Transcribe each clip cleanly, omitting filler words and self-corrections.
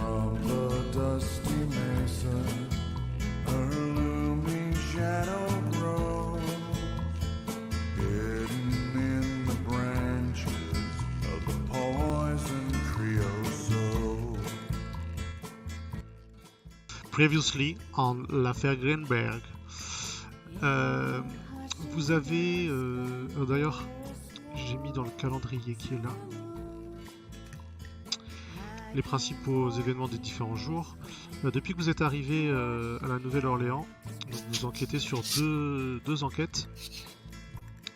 of the dusty mesa, her looming shadow grows, hidden in the branches of the poison creosote. Previously on l'affaire Greenberg. Vous avez d'ailleurs, j'ai mis dans le calendrier qui est là les principaux événements des différents jours. Depuis que vous êtes arrivé à la Nouvelle-Orléans, donc vous enquêtez sur deux enquêtes.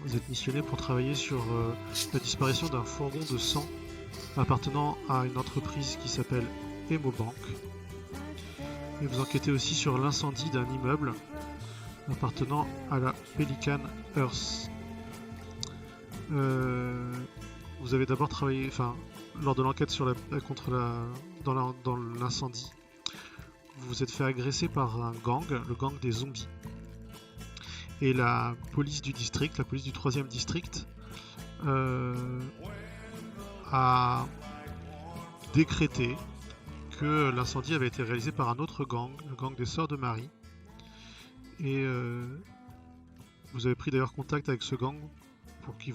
Vous êtes missionné pour travailler sur la disparition d'un fourgon de sang appartenant à une entreprise qui s'appelle Emobank. Et vous enquêtez aussi sur l'incendie d'un immeuble appartenant à la Pelican Earth. Vous avez d'abord travaillé, lors de l'enquête sur dans l'incendie, vous vous êtes fait agresser par un gang, le gang des zombies. Et la police du district, la police du 3e district, a décrété que l'incendie avait été réalisé par un autre gang, le gang des Sœurs de Marie. Et vous avez pris d'ailleurs contact avec ce gang pour qui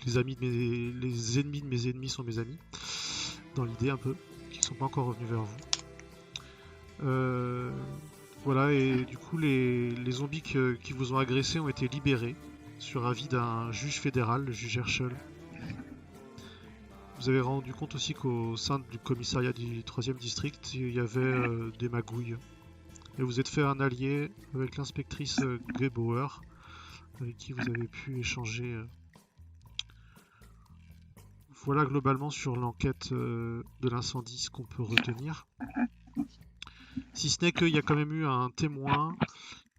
les ennemis de mes ennemis sont mes amis, dans l'idée un peu, qui ne sont pas encore revenus vers vous. Voilà, et du coup les zombies qui vous ont agressé ont été libérés sur avis d'un juge fédéral, le juge Herschel. Vous avez rendu compte aussi qu'au sein du commissariat du 3e district, il y avait des magouilles. Et vous êtes fait un allié avec l'inspectrice Grébauer, avec qui vous avez pu échanger. Voilà globalement sur l'enquête de l'incendie ce qu'on peut retenir. Si ce n'est qu'il y a quand même eu un témoin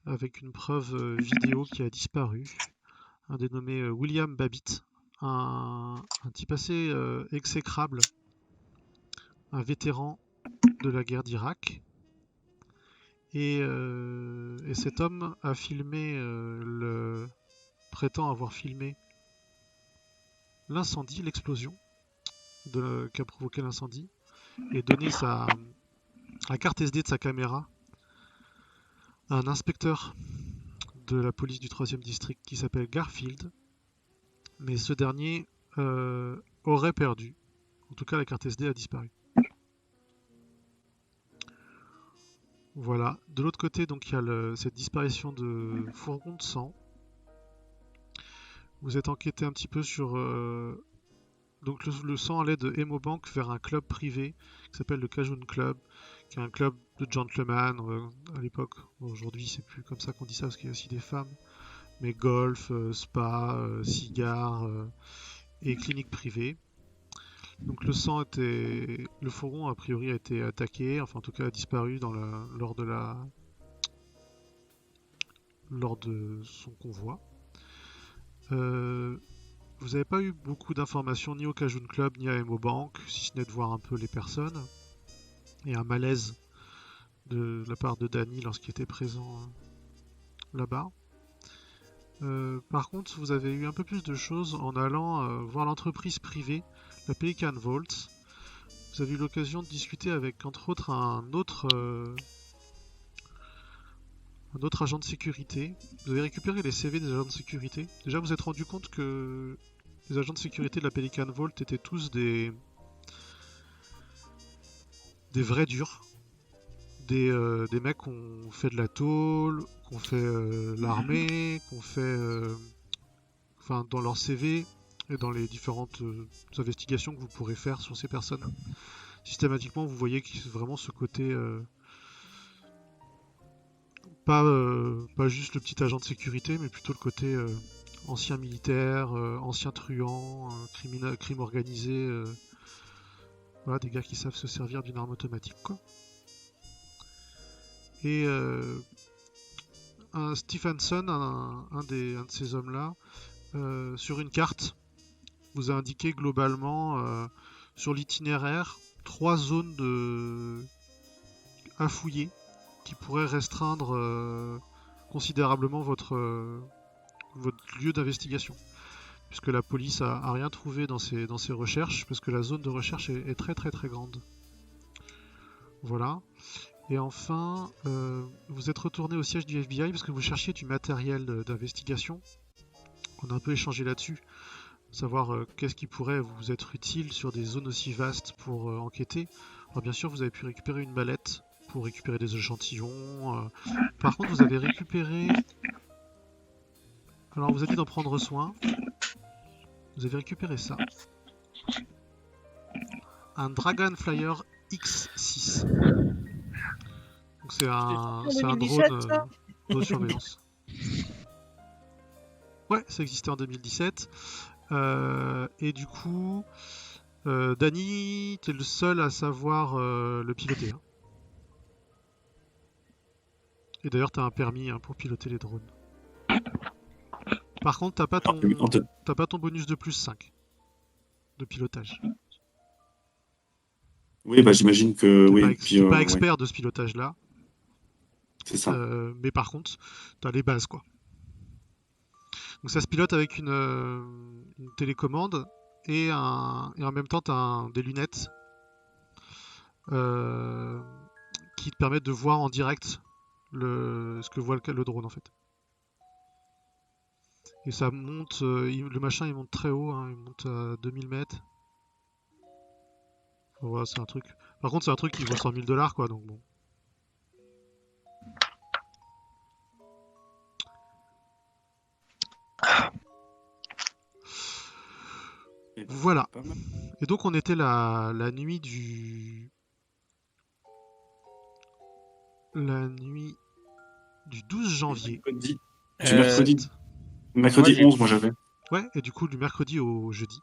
avec une preuve vidéo qui a disparu, un dénommé William Babbitt, un type assez exécrable, un vétéran de la guerre d'Irak. Et cet homme a filmé, prétend avoir filmé l'incendie, l'explosion qui a provoqué l'incendie, et donné la carte SD de sa caméra à un inspecteur de la police du 3e district qui s'appelle Garfield. Mais ce dernier aurait perdu. En tout cas, la carte SD a disparu. Voilà. De l'autre côté, donc, il y a cette disparition de fourgon de sang. Vous êtes enquêté un petit peu sur... donc le sang allait de Emobank vers un club privé qui s'appelle le Cajun Club, qui est un club de gentlemen à l'époque. Aujourd'hui, c'est plus comme ça qu'on dit ça parce qu'il y a aussi des femmes. Mais golf, spa, cigares et clinique privée. Donc le fourgon a priori a été attaqué, enfin en tout cas a disparu lors de son convoi. Vous n'avez pas eu beaucoup d'informations ni au Cajun Club ni à Emobank, si ce n'est de voir un peu les personnes. Et un malaise de la part de Danny lorsqu'il était présent là-bas. Par contre, vous avez eu un peu plus de choses en allant voir l'entreprise privée, la Pelican Vault. Vous avez eu l'occasion de discuter avec, entre autres, un autre agent de sécurité. Vous avez récupéré les CV des agents de sécurité. Déjà, vous vous êtes rendu compte que les agents de sécurité de la Pelican Vault étaient tous des vrais durs. Des mecs qui ont fait de la tôle, qui ont fait l'armée, qui ont fait... dans leur CV et dans les différentes investigations que vous pourrez faire sur ces personnes. Systématiquement, vous voyez qu'il y a vraiment ce côté... pas juste le petit agent de sécurité, mais plutôt le côté ancien militaire, ancien truand, crime organisé. Voilà, des gars qui savent se servir d'une arme automatique, quoi. Et Stephenson, un de ces hommes-là, sur une carte, vous a indiqué globalement sur l'itinéraire 3 zones à fouiller qui pourraient restreindre considérablement votre lieu d'investigation, puisque la police a rien trouvé dans ses recherches, parce que la zone de recherche est très très très grande. Voilà. Et enfin, vous êtes retourné au siège du FBI parce que vous cherchiez du matériel d'investigation. On a un peu échangé là-dessus, savoir qu'est-ce qui pourrait vous être utile sur des zones aussi vastes pour enquêter. Alors bien sûr, vous avez pu récupérer une mallette pour récupérer des échantillons. Par contre, vous avez récupéré... Alors, on vous a dit d'en prendre soin. Vous avez récupéré ça. Un Dragonflyer X6. Donc c'est un drone 2017, ça de surveillance. Ouais, ça existait en 2017. Et du coup, Dany, t'es le seul à savoir le piloter. Hein. Et d'ailleurs, t'as un permis pour piloter les drones. Par contre, t'as pas ton bonus de plus 5 de pilotage. Oui, bah j'imagine que oui. T'es pas expert de ce pilotage-là. C'est ça. Mais par contre, t'as les bases, quoi. Donc ça se pilote avec une télécommande et en même temps, t'as des lunettes qui te permettent de voir en direct ce que voit le drone, en fait. Et ça monte, le machin il monte très haut, hein, il monte à 2000 mètres. Voilà, c'est un truc. Par contre, c'est un truc qui vaut 100 000 $, quoi, donc bon. Voilà. Et donc, on était la nuit du. La nuit du 12 janvier. Du mercredi. Mercredi 11, moi j'avais. Ouais, et du coup, du mercredi au jeudi.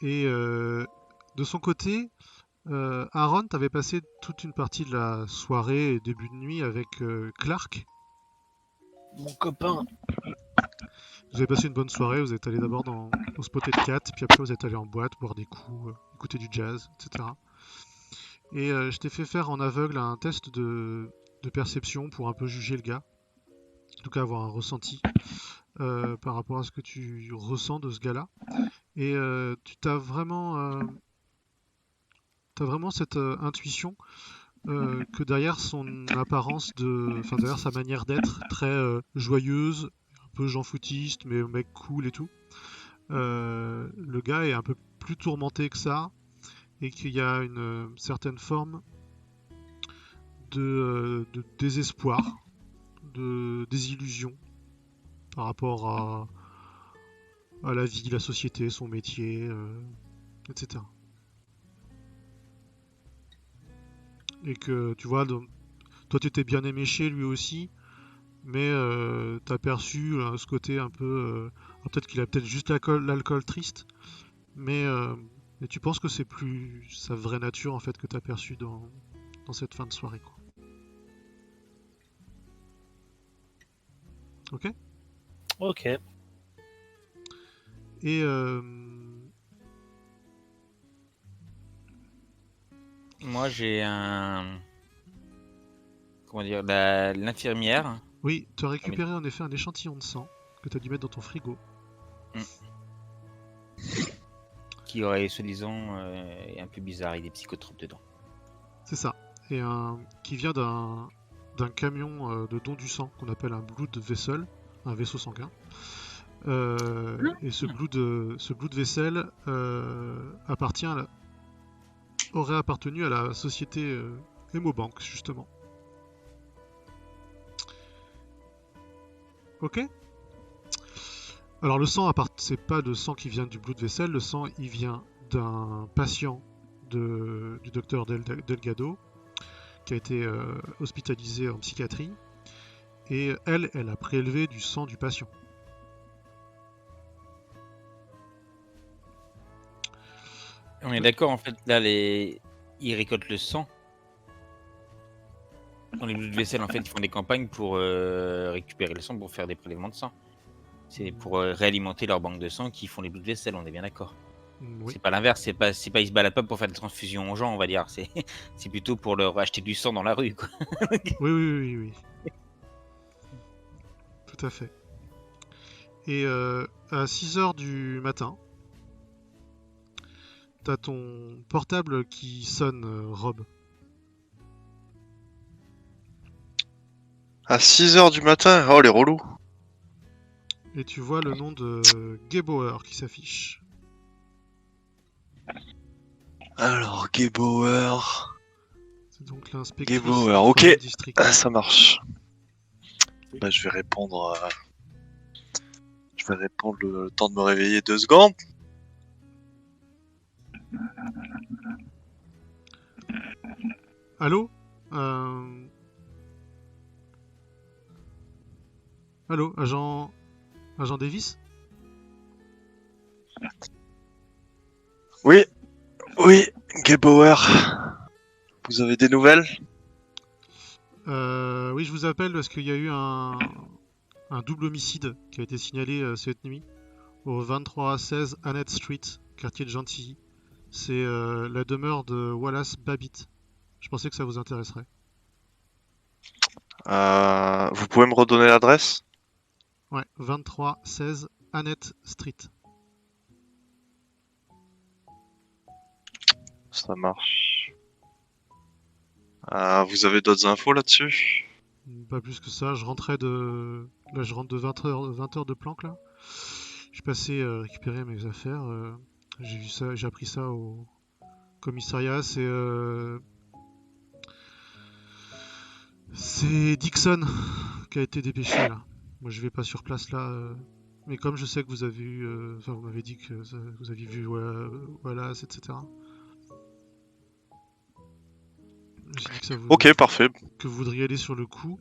Et de son côté, Aaron, t'avais passé toute une partie de la soirée et début de nuit avec Clark. Mon copain. Vous avez passé une bonne soirée, vous êtes allé d'abord au Spotted Cat, puis après vous êtes allé en boîte, boire des coups, écouter du jazz, etc. Et je t'ai fait faire en aveugle un test de perception pour un peu juger le gars. En tout cas avoir un ressenti par rapport à ce que tu ressens de ce gars-là. Et tu t'as vraiment cette intuition que derrière son apparence derrière sa manière d'être très joyeuse, un peu Jean Foutiste, mais mec cool et tout, le gars est un peu plus tourmenté que ça et qu'il y a une certaine forme de désespoir, de désillusion par rapport à la vie, la société, son métier, etc. Et que tu vois, toi tu étais bien éméché, lui aussi, mais t'as perçu ce côté un peu. Peut-être qu'il a peut-être juste l'alcool triste, mais tu penses que c'est plus sa vraie nature en fait que t'as perçu dans cette fin de soirée, quoi. Ok. Ok. Et moi j'ai comment dire, l'infirmière. Oui, tu as récupéré en effet un échantillon de sang que tu as dû mettre dans ton frigo. Qui aurait, soi-disant, est un peu bizarre, il y a des psychotropes dedans. C'est ça. Et qui vient d'un camion de don du sang qu'on appelle un blood vessel, un vaisseau sanguin. Et ce blood vessel aurait appartenu à la société Hemobank, justement. Ok. Alors le sang, c'est pas de sang qui vient du blood vessel, le sang il vient d'un patient du docteur Delgado qui a été hospitalisé en psychiatrie et elle a prélevé du sang du patient. On est d'accord, en fait, là, ils récoltent le sang. Dans les blood vessels, en fait, ils font des campagnes pour récupérer le sang, pour faire des prélèvements de sang. C'est pour réalimenter leur banque de sang qu'ils font les blood vessels, on est bien d'accord. Oui. C'est pas l'inverse, c'est pas ils se baladent pas pour faire des transfusions aux gens, on va dire. C'est plutôt pour leur acheter du sang dans la rue, quoi. Oui. Tout à fait. Et à 6h du matin, t'as ton portable qui sonne, Rob. À 6h du matin? Oh, les relous. Et tu vois le nom de Gebauer qui s'affiche. Alors, Gebauer. C'est donc l'inspectrice Gebauer, du ok. premier district. Ah, ça marche. Bah, je vais répondre. Je vais répondre le temps de me réveiller 2 secondes. Allô Allô, agent Davis? Oui, oui, Gebauer. Vous avez des nouvelles? Oui, je vous appelle parce qu'il y a eu un double homicide qui a été signalé cette nuit au 2316 Annette Street, quartier de Gentilly. C'est la demeure de Wallace Babbitt. Je pensais que ça vous intéresserait. Vous pouvez me redonner l'adresse? Ouais, 2316 Annette Street. Ça marche. Vous avez d'autres infos là-dessus? Pas plus que ça, je rentrais de... Là, je rentre de 20 heures de planque, là. Je suis passé récupérer mes affaires. J'ai vu ça, j'ai appris ça au commissariat. C'est Dixon qui a été dépêché, là. Moi, je vais pas sur place, là. Mais comme je sais que vous avez eu... Enfin, vous m'avez dit que vous aviez vu Wallace, etc. J'ai dit que ça vous... Ok, parfait. que vous voudriez aller sur le coup.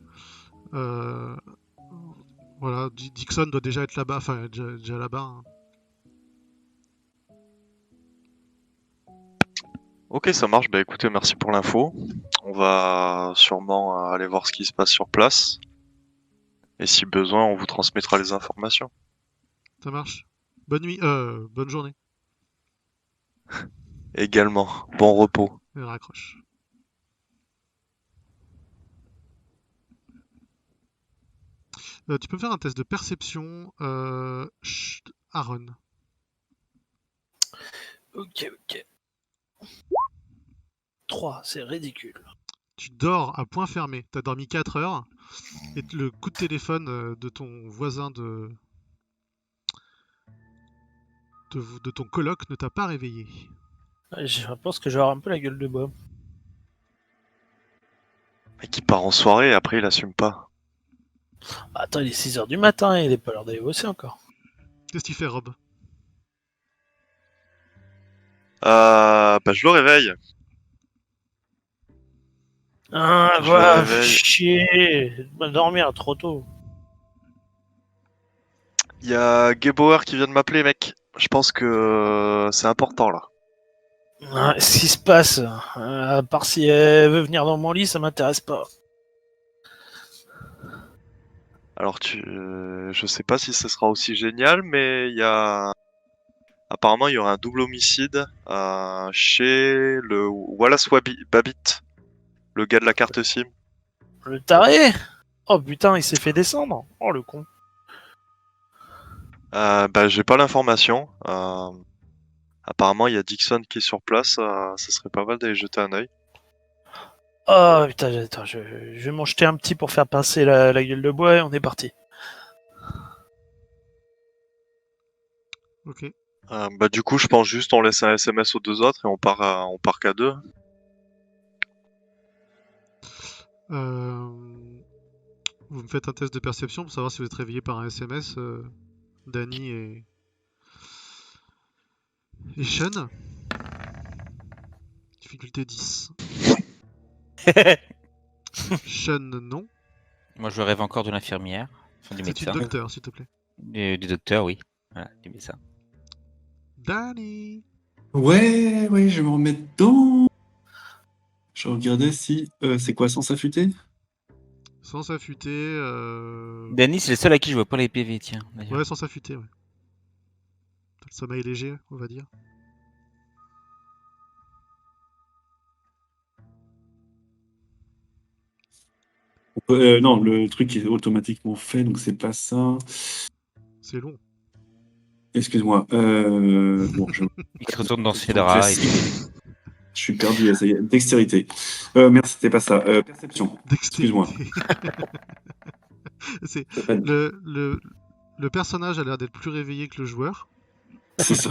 Voilà, Dixon doit déjà être là-bas, enfin déjà là-bas. Hein. Ok, ça marche. Bah écoutez, merci pour l'info. On va sûrement aller voir ce qui se passe sur place. Et si besoin, on vous transmettra les informations. Ça marche. Bonne nuit, bonne journée. Également, bon repos. Elle raccroche. Tu peux me faire un test de perception, Aaron. Ok. 3, c'est ridicule. Tu dors à point fermé. T'as dormi 4 heures. Et le coup de téléphone de ton voisin de ton coloc ne t'a pas réveillé. Je pense que je vais avoir un peu la gueule de bois. Et qui part en soirée et après il assume pas. Attends, il est 6h du matin, il est pas l'heure d'aller bosser encore. Qu'est-ce qu'il fait, Rob? Bah je le réveille. Ah, Je le voilà, réveille. chier. Va dormir trop tôt. Il y a Gebauer qui vient de m'appeler, mec. Je pense que c'est important là. Ce qui se passe, à part si elle veut venir dans mon lit, ça m'intéresse pas. Alors je sais pas si ce sera aussi génial, mais il y a apparemment il y aura un double homicide chez le Wallace Babbitt, le gars de la carte SIM. Le taré. Oh putain, il s'est fait descendre. Oh le con. Bah j'ai pas l'information. Apparemment il y a Dixon qui est sur place. Ça serait pas mal d'aller jeter un œil. Oh putain, attends, je vais m'en jeter un petit pour faire pincer la gueule de bois et on est parti. Ok. Bah du coup je pense juste on laisse un SMS aux deux autres et on part qu'à deux. Vous me faites un test de perception pour savoir si vous êtes réveillé par un SMS, Danny et Sean. Difficulté 10. Sean, non. Moi, je rêve encore de l'infirmière, enfin du C'est médecin. une docteur, s'il te plaît. Du docteur, oui. Voilà, du médecin. Danny. Ouais, je vais me remettre dedans. Je regardais si... c'est quoi, sans affûter? Sans s'affûter. Danny, c'est le seul à qui je vois pas les PV, tiens. D'ailleurs. Ouais, sans s'affûter, ouais. T'as le sommeil léger, on va dire. Non, le truc est automatiquement fait, donc c'est pas ça. C'est long. Excuse-moi. Bon, Il se retourne dans ses Donc, draps. je suis perdu, ça y est. Dextérité. Merde, c'était pas ça. Perception. Excuse-moi. C'est Ça s'appelle- le personnage a l'air d'être plus réveillé que le joueur. C'est ça.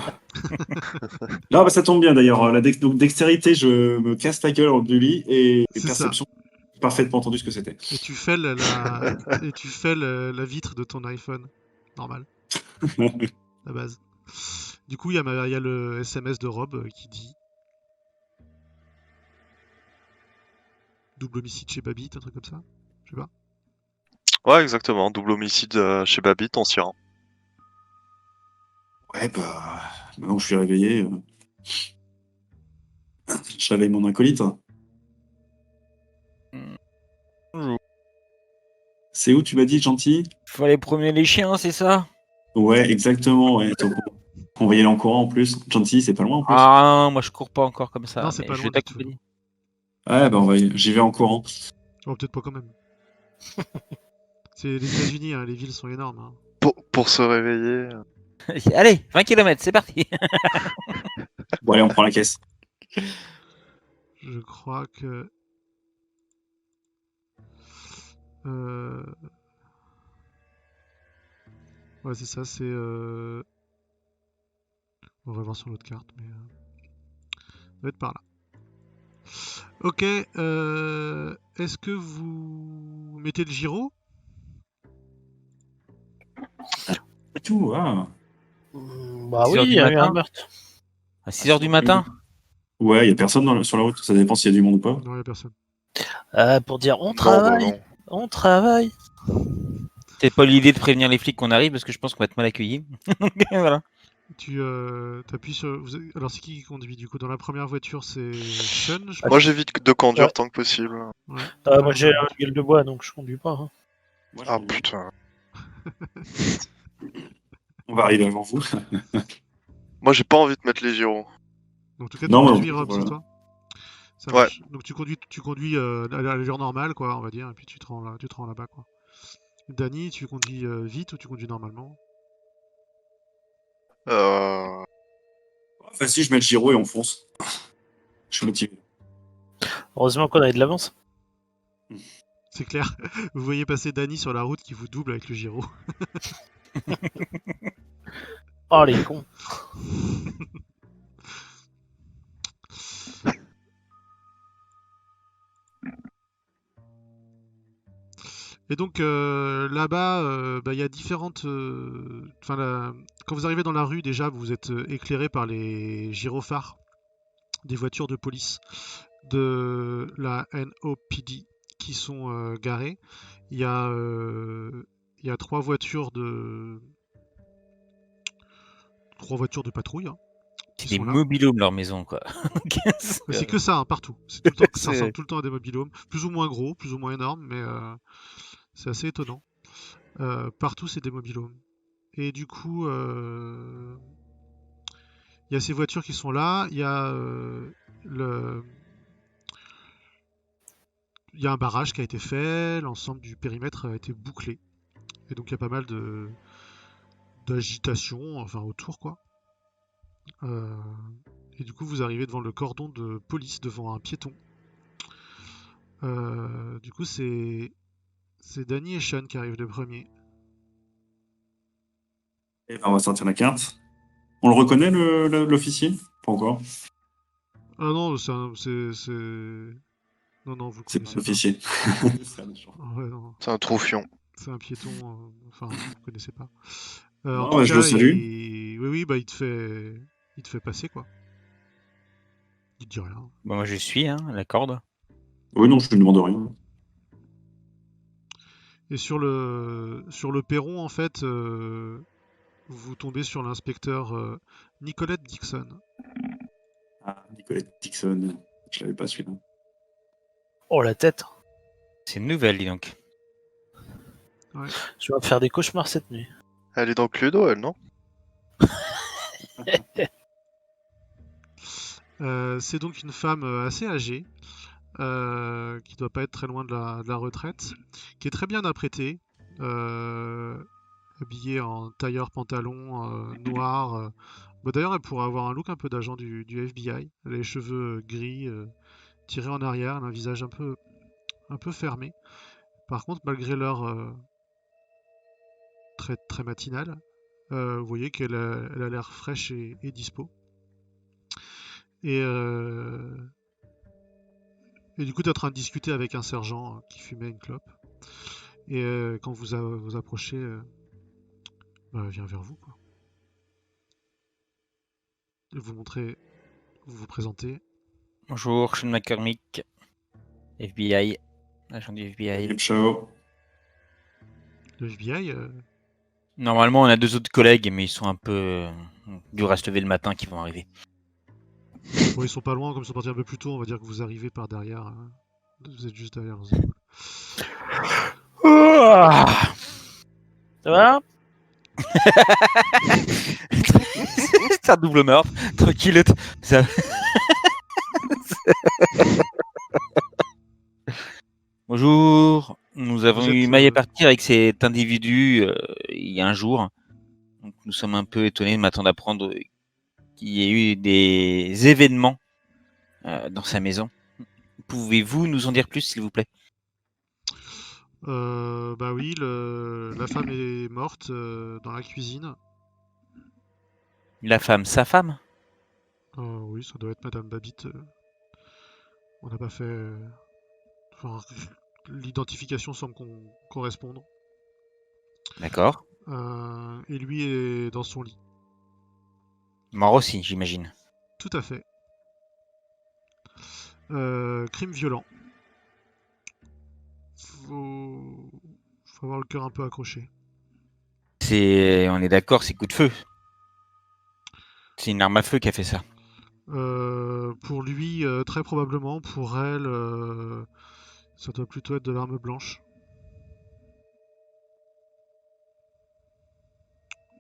Non, bah, ça tombe bien d'ailleurs. Donc, dextérité, je me casse la gueule du lit et C'est ça. perception, j'ai parfaitement entendu ce que c'était. Et tu fais la vitre de ton iPhone. Normal, la base. Du coup, il y a le SMS de Rob qui dit double homicide chez Babbitt, un truc comme ça. Je sais pas. Ouais, exactement. Double homicide chez Babbitt en Siran. Ouais, bah, maintenant que je suis réveillé, je réveille mon acolyte. C'est où tu m'as dit, gentil? Faut aller promener les chiens, c'est ça? Ouais, exactement. Ouais. On va y aller en courant en plus. Gentil, c'est pas loin en plus. Ah, non, moi je cours pas encore comme ça. Non, c'est mais pas je loin vais du tout. t'accompagner. Ouais, bah j'y vais en courant. Oh, peut-être pas quand même. C'est les États-Unis, hein, les villes sont énormes. Hein. Pour se réveiller. Allez, 20 km, c'est parti. Bon, allez, on prend la caisse. Je crois que. Ouais, c'est ça, c'est. On va voir sur l'autre carte, mais. Ça va être par là. Ok, est-ce que vous mettez le gyro? Et tout, ah. Bah 6 heures oui, du il y a eu matin un meurtre. À 6h du matin? Ouais, il y a personne sur la route. Ça dépend s'il y a du monde ou pas. Non, il n'y a personne. Pour dire on Non, travaille, bah non. on travaille. C'est pas l'idée de prévenir les flics qu'on arrive parce que je pense qu'on va être mal accueillis. Voilà. Tu t'appuies sur. Alors, c'est qui conduit du coup? Dans la première voiture, c'est Sean, je Moi pense. j'évite de conduire Ouais. tant que possible. Ouais. Moi j'ai la gueule de bois donc je conduis pas. Hein. Ah putain. On va arriver avant vous. Moi j'ai pas envie de mettre les gyros. En tout cas, tu Non, conduis, mais Rob, voilà. c'est toi? Ça Ouais. marche. Donc, tu conduis à l'allure normale, quoi, on va dire, et puis tu te rends là-bas, quoi. Danny, tu conduis vite ou tu conduis normalement? Enfin, si, je mets le gyro et on fonce. Je suis motivé. Heureusement qu'on avait de l'avance. C'est clair. Vous voyez passer Danny sur la route qui vous double avec le gyro. Oh les cons. Et donc là-bas, il y a différentes. Quand vous arrivez dans la rue, déjà, vous êtes éclairé par les gyrophares des voitures de police de la NOPD qui sont garées. Il y a 3 voitures de patrouille. Hein, C'est qui des sont là. mobilhomes leur maison, quoi. Mais c'est que ça, hein, partout. C'est tout le temps, ça ressemble tout le temps à des mobilhomes, plus ou moins gros, plus ou moins énormes, mais c'est assez étonnant. Partout, c'est des mobilhomes. Et du coup, il y a ces voitures qui sont là. Il y a un barrage qui a été fait. L'ensemble du périmètre a été bouclé. Et donc, il y a pas mal d'agitation, enfin, autour, quoi. Et du coup, vous arrivez devant le cordon de police, devant un piéton. Du coup, c'est Danny et Sean qui arrivent les premiers. Et ben, on va sortir la carte. On le reconnaît, l'officier? Pas encore. Ah non, non, vous le C'est connaissez pas l'officier. Ouais, non, C'est un troufion. c'est un piéton, enfin, vous ne connaissez pas. Non, En tout je le salue. Oui, bah, il te fait passer, quoi. Il te dit rien. Bon, moi je suis, hein, la corde. Oui, non, je ne demande rien. Et sur le perron, en fait, vous tombez sur l'inspecteur Nicolette Dixon. Ah, Nicolette Dixon. Je l'avais pas celui-là. Oh la tête. C'est une nouvelle, dis donc. Ouais. Je vais faire des cauchemars cette nuit. Elle est dans Cluedo, elle, non? C'est donc une femme assez âgée, qui doit pas être très loin de la retraite, qui est très bien apprêtée. habillée en tailleur pantalon noir. Bah, d'ailleurs, elle pourrait avoir un look un peu d'agent du FBI. Elle a les cheveux gris, tirés en arrière, elle a un visage un peu fermé. Par contre, malgré l'heure très, très matinale, vous voyez elle a l'air fraîche et dispo. Et, et du coup, tu es en train de discuter avec un sergent qui fumait une clope. Et quand vous approchez, bah, elle vient vers vous, quoi. Vous montrez, vous vous présentez. Bonjour, Sean McCormick, FBI, agent du FBI. Et ciao. Le FBI, Normalement, on a 2 autres collègues, mais ils sont un peu durs à se lever le matin qui vont arriver. bon, ils sont pas loin, comme ils sont partis un peu plus tôt, on va dire que vous arrivez par derrière. Vous êtes juste derrière leurs épaules. Ça va? C'est un double meurtre, tranquille. Ça... Bonjour, nous avons Vous eu êtes, maille à partir avec cet individu il y a un jour. Donc, nous sommes un peu étonnés de m'attendre d'apprendre qu'il y ait eu des événements dans sa maison. Pouvez-vous nous en dire plus, s'il vous plaît? Bah oui, la femme est morte dans la cuisine. La femme, sa femme? Oui, ça doit être Madame Babbitt. On n'a pas fait. Enfin, l'identification semble correspondre. D'accord. Et lui est dans son lit. Mort aussi, j'imagine. Tout à fait. Crime violent. Faut avoir le cœur un peu accroché. On est d'accord, c'est coup de feu. C'est une arme à feu qui a fait ça. Pour lui, très probablement. Pour elle, ça doit plutôt être de l'arme blanche.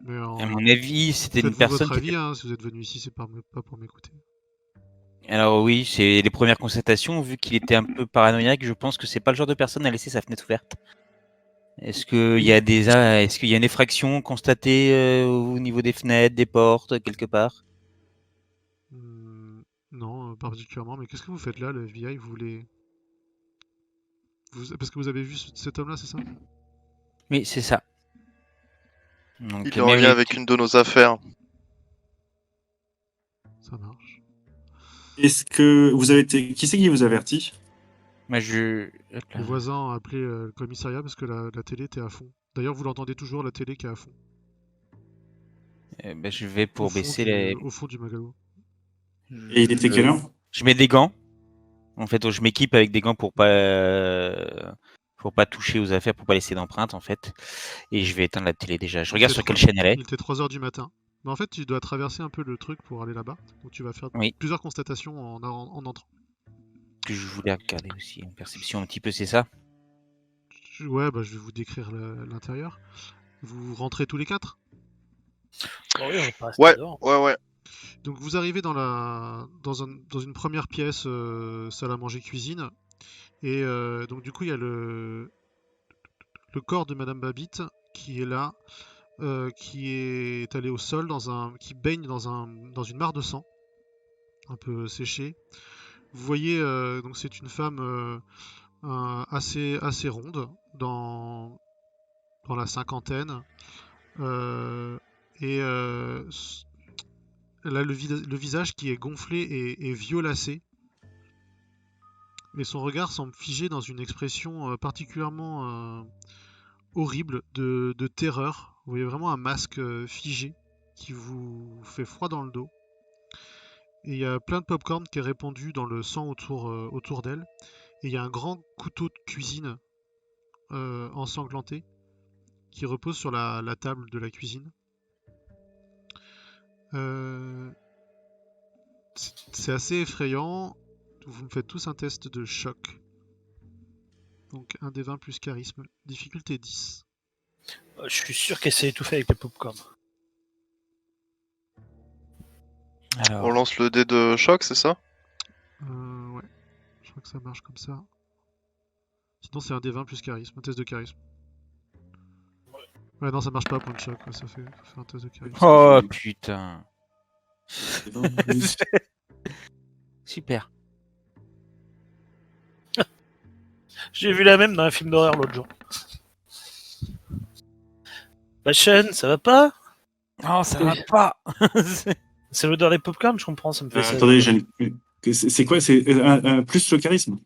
Mais À mon avis, c'était une faites-vous personne votre qui avis, était... hein, si vous êtes venu ici, c'est pas pour m'écouter. Alors oui, c'est les premières constatations. Vu qu'il était un peu paranoïaque, je pense que c'est pas le genre de personne à laisser sa fenêtre ouverte. Est-ce qu'il y a est-ce qu'il y a une effraction constatée au niveau des fenêtres, des portes, quelque part? Non, pas particulièrement. Mais qu'est-ce que vous faites là, le FBI? Vous voulez... Parce que vous avez vu cet homme-là, c'est ça? Oui, c'est ça. Donc, Il est en lien avec une de nos affaires. Ça marche. Est-ce que vous avez été... Qui c'est qui vous avertit? Moi, hop Le là. voisin a appelé le commissariat parce que la télé était à fond. D'ailleurs, vous l'entendez toujours, la télé qui est à fond. Je vais pour baisser les. Au fond du magasin. Et il était quelle heure? Je mets des gants. En fait, je m'équipe avec des gants pour pas toucher aux affaires, pour pas laisser d'empreinte en fait. Et je vais éteindre la télé déjà. Je regarde sur quelle chaîne elle est. Il était 3h du matin. Mais en fait, tu dois traverser un peu le truc pour aller là-bas. Donc tu vas faire Oui, plusieurs constatations en entrant. que je voulais regarder aussi. Une perception un petit peu, c'est ça? Ouais, bah je vais vous décrire l'intérieur. Vous rentrez tous les 4. Bon, oui, on va pas rester Ouais, dehors. ouais. Donc vous arrivez dans une première pièce, salle à manger cuisine. Et donc du coup, il y a le corps de Madame Babbitt qui est là, qui est allé au sol, qui baigne dans une mare de sang, un peu séchée. Vous voyez, donc c'est une femme assez ronde, dans la cinquantaine. Et elle a le visage qui est gonflé et violacé. Et son regard semble figé dans une expression particulièrement horrible de terreur. Vous voyez vraiment un masque figé qui vous fait froid dans le dos. Et il y a plein de popcorn qui est répandu dans le sang autour d'elle. Et il y a un grand couteau de cuisine ensanglanté qui repose sur la table de la cuisine. C'est assez effrayant. Vous me faites tous un test de choc. Donc 1 des 20 plus charisme. Difficulté 10. Je suis sûr qu'elle s'est étouffée avec le popcorn. Alors, On lance le dé de choc, c'est ça? Ouais. Je crois que ça marche comme ça. Sinon c'est un des 20 plus charisme. Un test de charisme. Ouais, non, ça marche pas, point de choc. Ça fait un test de charisme. Oh putain. C'est bon, oui. Super. J'ai vu la même dans un film d'horreur l'autre jour. Bah, Sean, ça va pas? Oh, ça va pas. C'est l'odeur des popcorn, je comprends, ça me fait ça. Attendez, c'est quoi? C'est plus le charisme?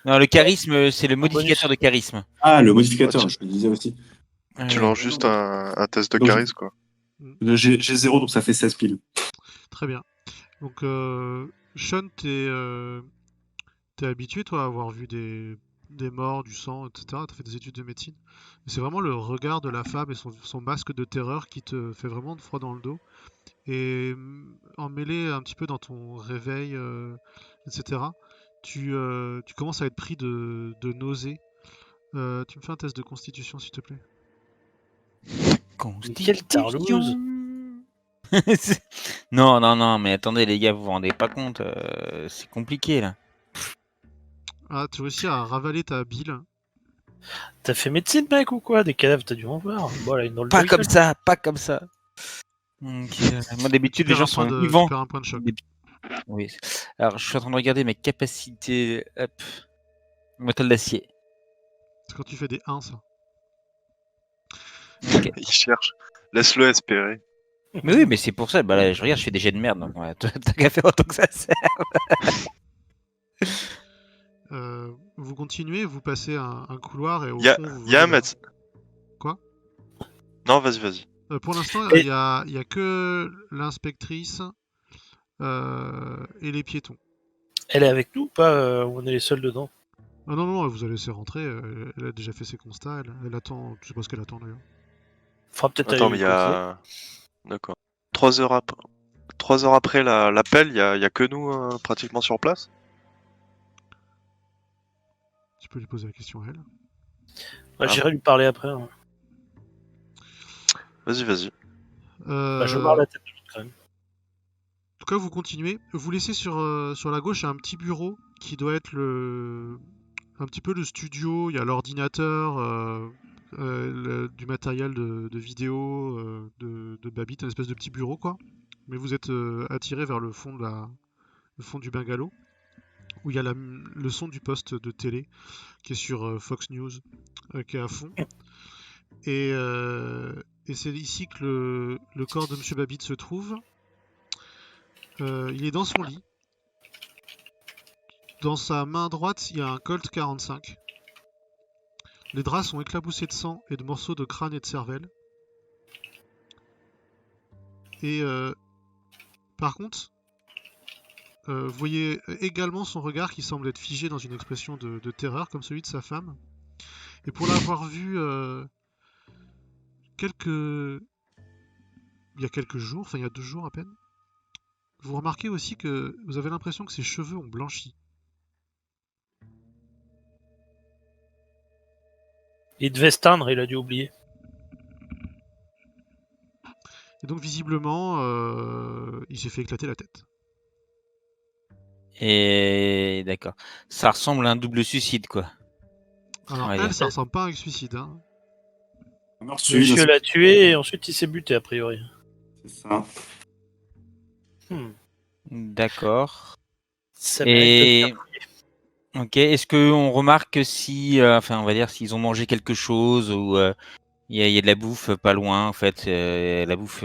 Non, le charisme, c'est le modificateur de charisme. Ah, le modificateur, Ouais, je me disais aussi. Tu lances juste un test de Donc, charisme, quoi. J'ai 0, donc ça fait 16 piles. Très bien. Donc, Sean, t'es habitué, toi, à avoir vu des morts, du sang, etc. T'as fait des études de médecine. Mais c'est vraiment le regard de la femme et son masque de terreur qui te fait vraiment de froid dans le dos. Et emmêlé un petit peu dans ton réveil, etc., tu commences à être pris de nausées. Tu me fais un test de constitution, s'il te plaît. Quelle tarlouse. Non, mais attendez, les gars, vous vous rendez pas compte. C'est compliqué, là. Ah, tu réussis à ravaler ta bile. T'as fait médecine, mec, ou quoi? Des cadavres, t'as dû en voir. Bon, là, une drôle Pas de comme gueule. ça, pas comme ça. Donc, moi, d'habitude, les gens sont tu vivants. perds un point de choc. Oui. Alors, je suis en train de regarder mes capacités. Hop. Métal d'acier. C'est quand tu fais des 1, ça. Ok. Il cherche. Laisse-le espérer. Mais oui, mais c'est pour ça. Bah là, je regarde, je fais des jets de merde. Donc, ouais, t'as qu'à faire autant que ça sert. Vous continuez, vous passez un couloir et au Il y a, fond, vous il y a un voyez la- médecin. Quoi? Non, vas-y. Pour l'instant, Et- il y a que l'inspectrice et les piétons. Elle est avec nous ou pas? On est les seuls dedans. Ah non, non, vous allez laisser rentrer. Elle a déjà fait ses constats. Elle attend. Je sais pas ce qu'elle attend d'ailleurs. Faudra peut-être Attends, aller mais il y lui a. D'accord. 3 heures après. 3 heures après l'appel, il y a que nous pratiquement sur place. Tu peux lui poser la question à elle. Ouais, j'irai lui parler après. Hein. Vas-y. Bah, je vais voir la tête de l'autre quand même. En tout cas, vous continuez. Vous laissez sur la gauche un petit bureau qui doit être un petit peu le studio. Il y a l'ordinateur, du matériel de vidéo de Babbitt, un espèce de petit bureau quoi. Mais vous êtes attiré vers le fond le fond du bungalow où il y a le son du poste de télé qui est sur Fox News, qui est à fond. Et c'est ici que le corps de Monsieur Babbitt se trouve. Il est dans son lit. Dans sa main droite, il y a un Colt 45. Les draps sont éclaboussés de sang et de morceaux de crâne et de cervelle. Et par contre, vous voyez également son regard qui semble être figé dans une expression de terreur comme celui de sa femme. Et pour l'avoir vu il y a quelques jours, enfin il y a 2 jours à peine, vous remarquez aussi que vous avez l'impression que ses cheveux ont blanchi. Il devait se teindre, il a dû oublier. Et donc visiblement, il s'est fait éclater la tête. Et d'accord. Ça ressemble à un double suicide, quoi. Alors Ouais, elle, ça ressemble pas à un suicide. Hein. Monsieur l'a tué et ensuite il s'est buté a priori. C'est ça. D'accord. Ça mérite de bien. Ok. Est-ce qu'on remarque si, enfin, on va dire s'ils ont mangé quelque chose ou il y a de la bouffe pas loin, en fait, la bouffe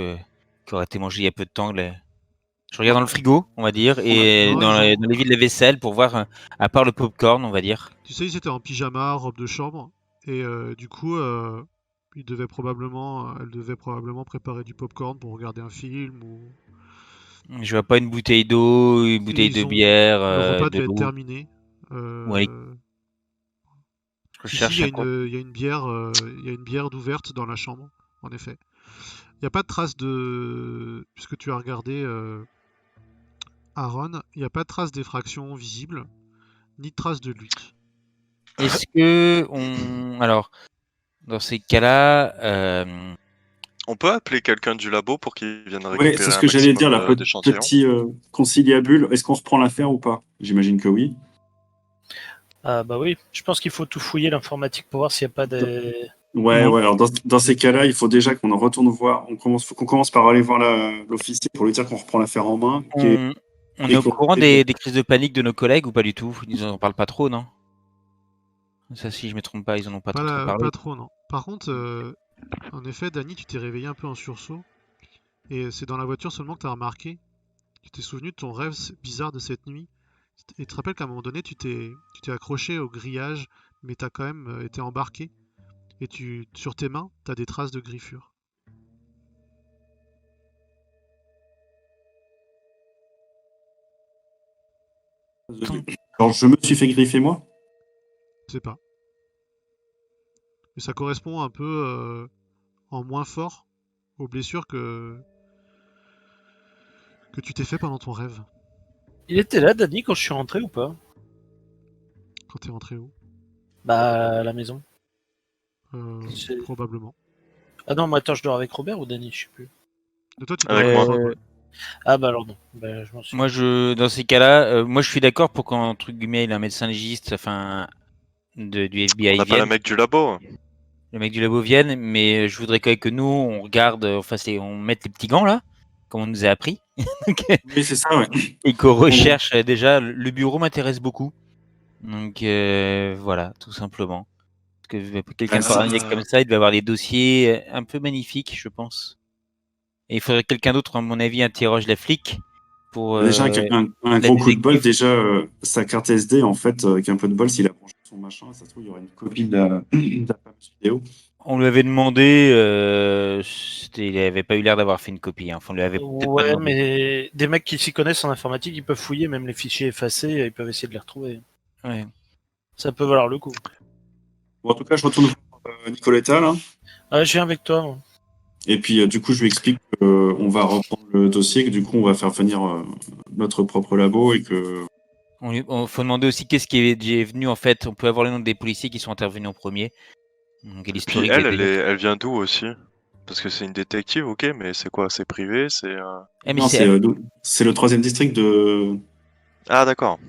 qui aurait été mangée il y a peu de temps. Je regarde dans le frigo, on va dire, et Non, dans ils les vides de vaisselle pour voir, à part le popcorn, on va dire. Tu sais, ils étaient en pyjama, robe de chambre, et du coup, elle devait probablement préparer du popcorn pour regarder un film ou. Je vois pas une bouteille d'eau, une bouteille de bière, Le repas de devait être l'eau. terminé. Ouais. Je Ici, cherche il y a à quoi. une bière d'ouverte dans la chambre, en effet. Il n'y a pas de trace puisque tu as regardé Aaron, il n'y a pas de trace d'effraction visible, ni de trace de lutte. Est-ce que alors, dans ces cas-là, On peut appeler quelqu'un du labo pour qu'il vienne Ouais, récupérer c'est ce un que j'allais dire, maximum la d'échantillons. petit conciliabule. Est-ce qu'on reprend l'affaire ou pas? J'imagine que oui. Ah bah oui, je pense qu'il faut tout fouiller l'informatique pour voir s'il n'y a pas des... Ouais, Non. ouais. Alors dans ces cas-là, il faut déjà qu'on en retourne voir. Faut qu'on commence par aller voir l'officier pour lui dire qu'on reprend l'affaire en main. On est au courant des crises de panique de nos collègues ou pas du tout? Ils en parlent pas trop, non? Ça, si je me trompe pas, ils en ont pas trop parlé. Pas trop, non. Par contre, en effet, Dany, tu t'es réveillé un peu en sursaut. Et c'est dans la voiture seulement que tu as remarqué. Tu t'es souvenu de ton rêve bizarre de cette nuit. Et tu te rappelles qu'à un moment donné, tu t'es accroché au grillage, mais tu as quand même été embarqué. Et sur tes mains, tu as des traces de griffures. Alors, je me suis fait griffer, moi? Je sais pas. Mais ça correspond un peu en moins fort aux blessures que tu t'es fait pendant ton rêve. Il était là, Danny, quand je suis rentré ou pas? Quand t'es rentré où? Bah, à la maison. C'est- Probablement. Ah non, mais attends, je dors avec Robert ou Danny, je sais plus. De toi, tu Avec dors moi. avec Rob, ouais. Ah bah alors non, bah, je m'en suis. Moi, dans ces cas-là, moi, je suis d'accord pour qu'entre guillemets, un médecin légiste, enfin, du On FBI n'a pas le vienne, mec du labo. le mec du labo vienne, mais je voudrais quand même que nous, on regarde, enfin, on mette les petits gants là, comme on nous a appris, Oui, c'est ça, ouais. et qu'on recherche déjà. Le bureau m'intéresse beaucoup, donc voilà, tout simplement. Parce que quelqu'un de ça- paranoïaque comme ça, il devait avoir des dossiers un peu magnifiques, je pense. Et il faudrait que quelqu'un d'autre, à mon avis, interroge la flic pour Déjà, un la gros coup de bol, détective. déjà, sa carte SD, en fait, avec un peu de bol, s'il a branché son machin, ça se trouve, il y aurait une copie de la fameuse vidéo. On lui avait demandé, il avait pas eu l'air d'avoir fait une copie. Hein. Enfin, on lui avait peut-être pas Ouais, demandé. mais des mecs qui s'y connaissent en informatique, ils peuvent fouiller même les fichiers effacés, ils peuvent essayer de les retrouver. Ouais. Ça peut valoir le coup. Bon, en tout cas, je retourne voir Nicoletta, là. Ah, je viens avec toi, moi. Et puis, du coup, je lui explique qu'on va reprendre le dossier, que du coup, on va faire venir notre propre labo et que. On faut demander aussi qu'est-ce qui est venu en fait. On peut avoir le nom des policiers qui sont intervenus en premier. Donc, et Et puis l'historique elle vient d'où aussi? Parce que c'est une détective, ok, mais c'est quoi? C'est privé? Eh, mais Non, c'est le 3e district de. Ah, d'accord.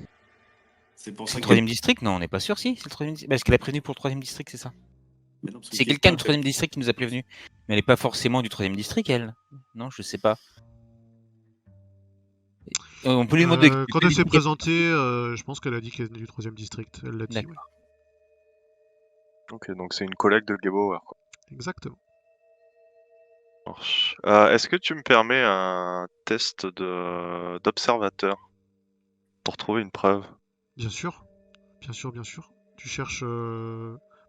C'est pour c'est ça le qu'elle. 3e district? Non, on n'est pas sûr si. C'est le 3e district. Parce qu'elle a prévenu pour le 3e district, c'est ça? Mais non, parce que C'est quelque quelqu'un du part, 3e district qui nous a prévenu. Mais elle n'est pas forcément du 3e district, elle. Non, je sais pas. On peut lui demander. Quand elle s'est présentée, je pense qu'elle a dit qu'elle venait du 3ème district. Elle l'a dit, oui. D'accord. Ok, donc c'est une collègue de Gebauer, quoi. Exactement. Est-ce que tu me permets un test d'observateur pour trouver une preuve? Bien sûr. Bien sûr, bien sûr. Tu cherches.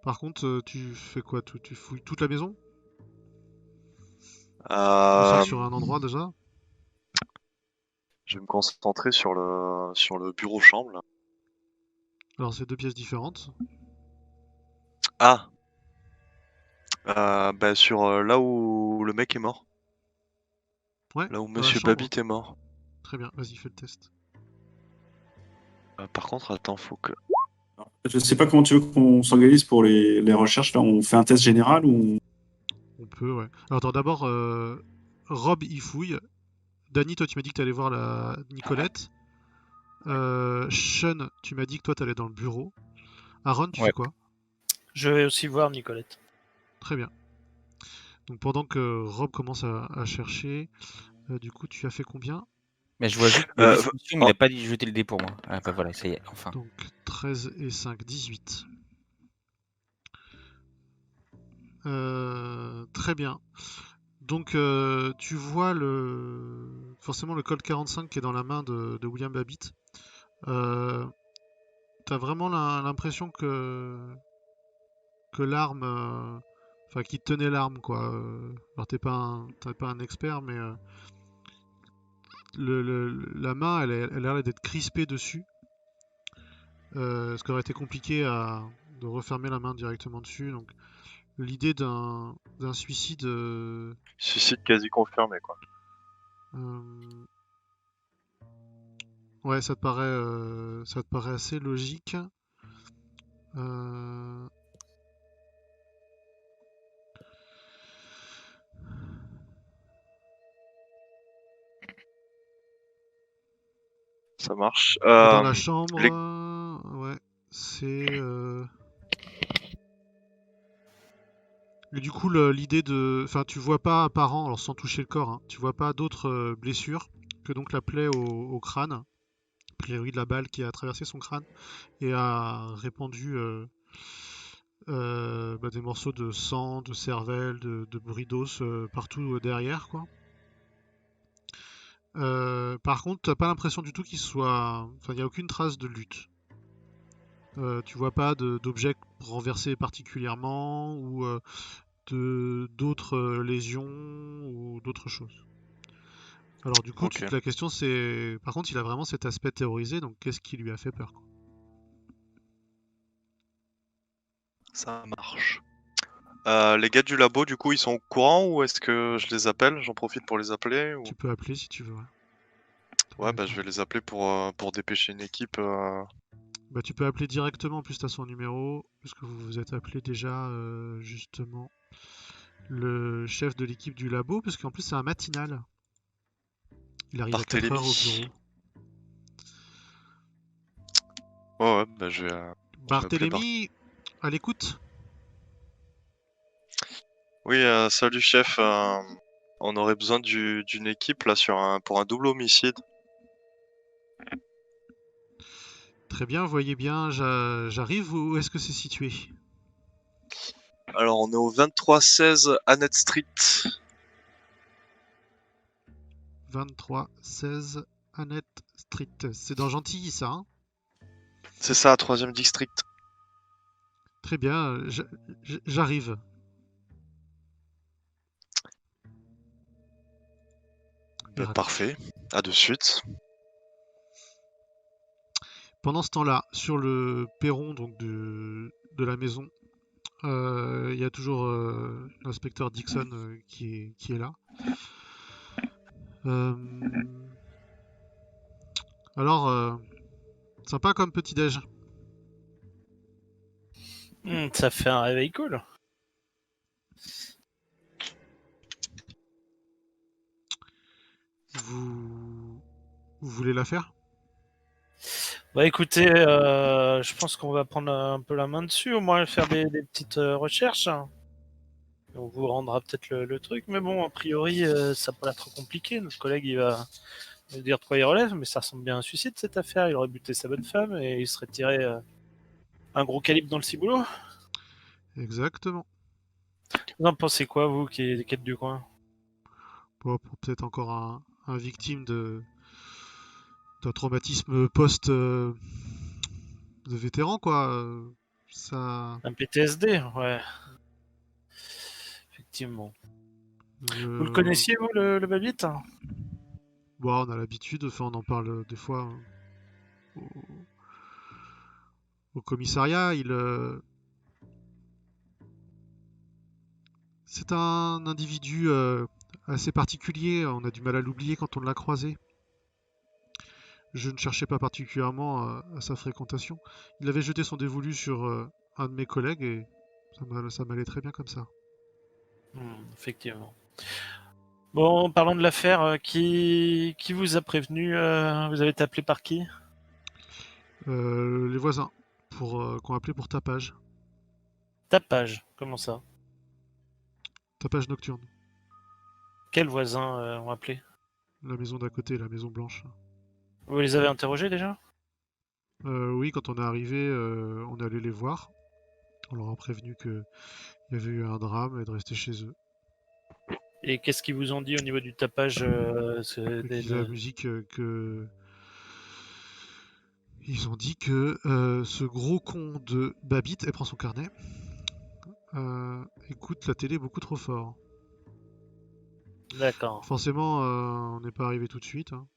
Par contre, tu fais quoi? Tu fouilles toute la maison? Tu concentres Euh, sur un endroit déjà? je vais me concentrer sur le bureau-chambre, là. Alors, c'est deux pièces différentes. Ah! Bah sur là où le mec est mort. Ouais, Là où dans la Monsieur chambre. Babbitt est mort. Très bien, vas-y, fais le test. Par contre, attends, faut que... Je sais pas comment tu veux qu'on s'organise pour les recherches. Là, on fait un test général ou. On peut, ouais. Alors, attends, d'abord, Rob y fouille. Dany, toi, tu m'as dit que tu allais voir la Nicolette. Sean, tu m'as dit que toi, tu allais dans le bureau. Aaron, tu Ouais. fais quoi? Je vais aussi voir Nicolette. Très bien. Donc, pendant que Rob commence à chercher, du coup, tu as fait combien? Mais je vois juste la discussion, mais il n'a pas dit jeter le dé pour moi. Ah bah voilà, ça y est, enfin. Donc, 13 et 5, 18. Très bien. Donc, tu vois forcément le Colt 45 qui est dans la main de William Babbitt. T'as vraiment l'impression que l'arme, enfin, qui tenait l'arme, quoi. Alors, t'es pas un expert, mais la main, elle a l'air d'être crispée dessus. Ce qui aurait été compliqué de refermer la main directement dessus. Donc, l'idée d'un suicide. Suicide quasi confirmé, quoi. Ouais, ça te paraît assez logique. Euh, Ça marche. Et dans la chambre, les- ouais, c'est Et du coup, l'idée de... Enfin, tu vois pas apparent, alors sans toucher le corps, hein, tu vois pas d'autres blessures que donc la plaie au crâne, a priori de la balle qui a traversé son crâne et a répandu des morceaux de sang, de cervelle, de bris d'os partout derrière, quoi. Par contre, t'as pas l'impression du tout qu'il soit... Enfin, il n'y a aucune trace de lutte. Tu vois pas d'objets renversés particulièrement ou d'autres lésions ou d'autres choses. Alors du coup, Ok, la question c'est... Par contre, il a vraiment cet aspect terrorisé, donc qu'est-ce qui lui a fait peur, quoi. ça marche. Les gars du labo, du coup, ils sont au courant ou est-ce que je les appelle? J'en profite pour les appeler ou... Tu peux appeler si tu veux. Ouais, bah je vais les appeler pour dépêcher une équipe. Bah, tu peux appeler directement, en plus t'as son numéro, parce que vous vous êtes appelé déjà justement le chef de l'équipe du labo, parce qu'en plus c'est un matinal. Il arrive à 4 heures au Barthélemy. bureau. Ouais, bah je vais appeler Barthélemy, à l'écoute? Oui, salut chef. On aurait besoin d'une équipe là pour un double homicide. Très bien, voyez bien, j'arrive, où est-ce que c'est situé? Alors on est au 2316 Annette Street. 2316 Annette Street. C'est dans Gentilly, ça, hein? C'est ça, 3e district. Très bien, j'arrive. Il Bah, raccroche. parfait. À de suite. Pendant ce temps-là, sur le perron donc de la maison, il y a toujours l'inspecteur Dixon qui est là. Euh, alors, sympa comme petit-déj. Ça fait un réveil cool. Vous voulez la faire? Bah écoutez, je pense qu'on va prendre un peu la main dessus, au moins faire des petites recherches. On vous rendra peut-être le truc, mais bon, a priori, ça n'a pas l'air trop compliqué. Notre collègue, il va nous dire de quoi il relève, mais ça ressemble bien à un suicide cette affaire. Il aurait buté sa bonne femme et il serait tiré un gros calibre dans le ciboulot. Exactement. Vous en pensez quoi, vous, qui êtes du coin? Bon, pour peut-être encore un victime d'un traumatisme post de vétéran, quoi. Ça, Un PTSD, ouais, effectivement. Vous le je... connaissiez, vous, le Babbitt? Bon, on a l'habitude, enfin, on en parle des fois au, au commissariat. C'est un individu assez particulier. On a du mal à l'oublier quand on l'a croisé. Je ne cherchais pas particulièrement à sa fréquentation. Il avait jeté son dévolu sur un de mes collègues et ça m'allait très bien comme ça. Effectivement. Bon, parlons de l'affaire. Qui vous a prévenu? Vous avez été appelé par qui? Les voisins qu'on appelait pour tapage. Tapage. Comment ça? Tapage nocturne. Quels voisins ont appelé? La maison d'à côté, la maison blanche. Vous les avez interrogés déjà? Oui, quand on est arrivé, on est allé les voir. On leur a prévenu qu'il y avait eu un drame et de rester chez eux. Et qu'est-ce qu'ils vous ont dit au niveau du tapage Et qu'ils faisaient la musique que... Ils ont dit que ce gros con de Babbitt, elle prend son carnet, écoute la télé beaucoup trop fort. D'accord. Forcément, on n'est pas arrivé tout de suite, hein.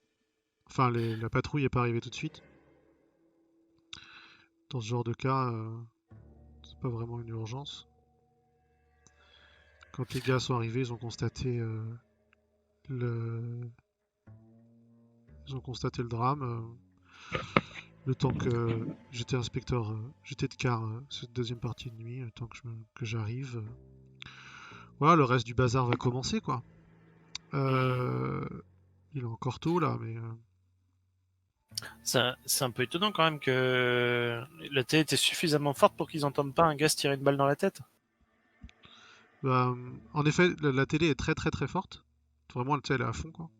Enfin, la patrouille n'est pas arrivée tout de suite. Dans ce genre de cas, c'est pas vraiment une urgence. Quand les gars sont arrivés, le... ils ont constaté le drame. Le temps que j'étais inspecteur, j'étais de quart cette deuxième partie de nuit, le temps que j'arrive. Voilà, le reste du bazar va commencer, quoi. Il est encore tôt là, mais C'est un peu étonnant quand même que la télé était suffisamment forte pour qu'ils entendent pas un gars se tirer une balle dans la tête. En effet, la télé est très très très forte. Vraiment, elle est à fond, quoi.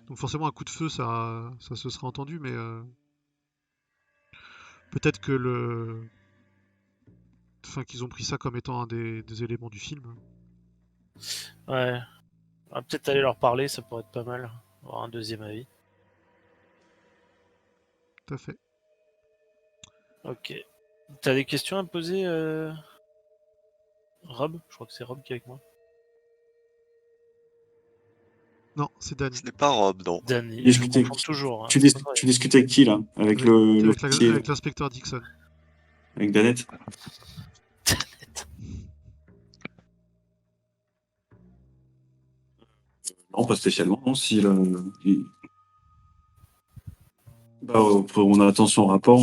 Donc forcément, un coup de feu, ça se serait entendu, mais peut-être que qu'ils ont pris ça comme étant un des éléments du film. Ouais. On va peut-être aller leur parler, ça pourrait être pas mal. Avoir un deuxième avis. Tout à fait. Ok. T'as des questions à me poser, Rob? Je crois que c'est Rob qui est avec moi. Non, c'est Danny. Ce n'est pas Rob, non. Danny, je Discuter. confonds toujours. Hein. Tu discutes avec qui là? Avec Avec l'inspecteur Dixon. Avec Danette? Non, pas spécialement. Non, si bah, on attend son rapport.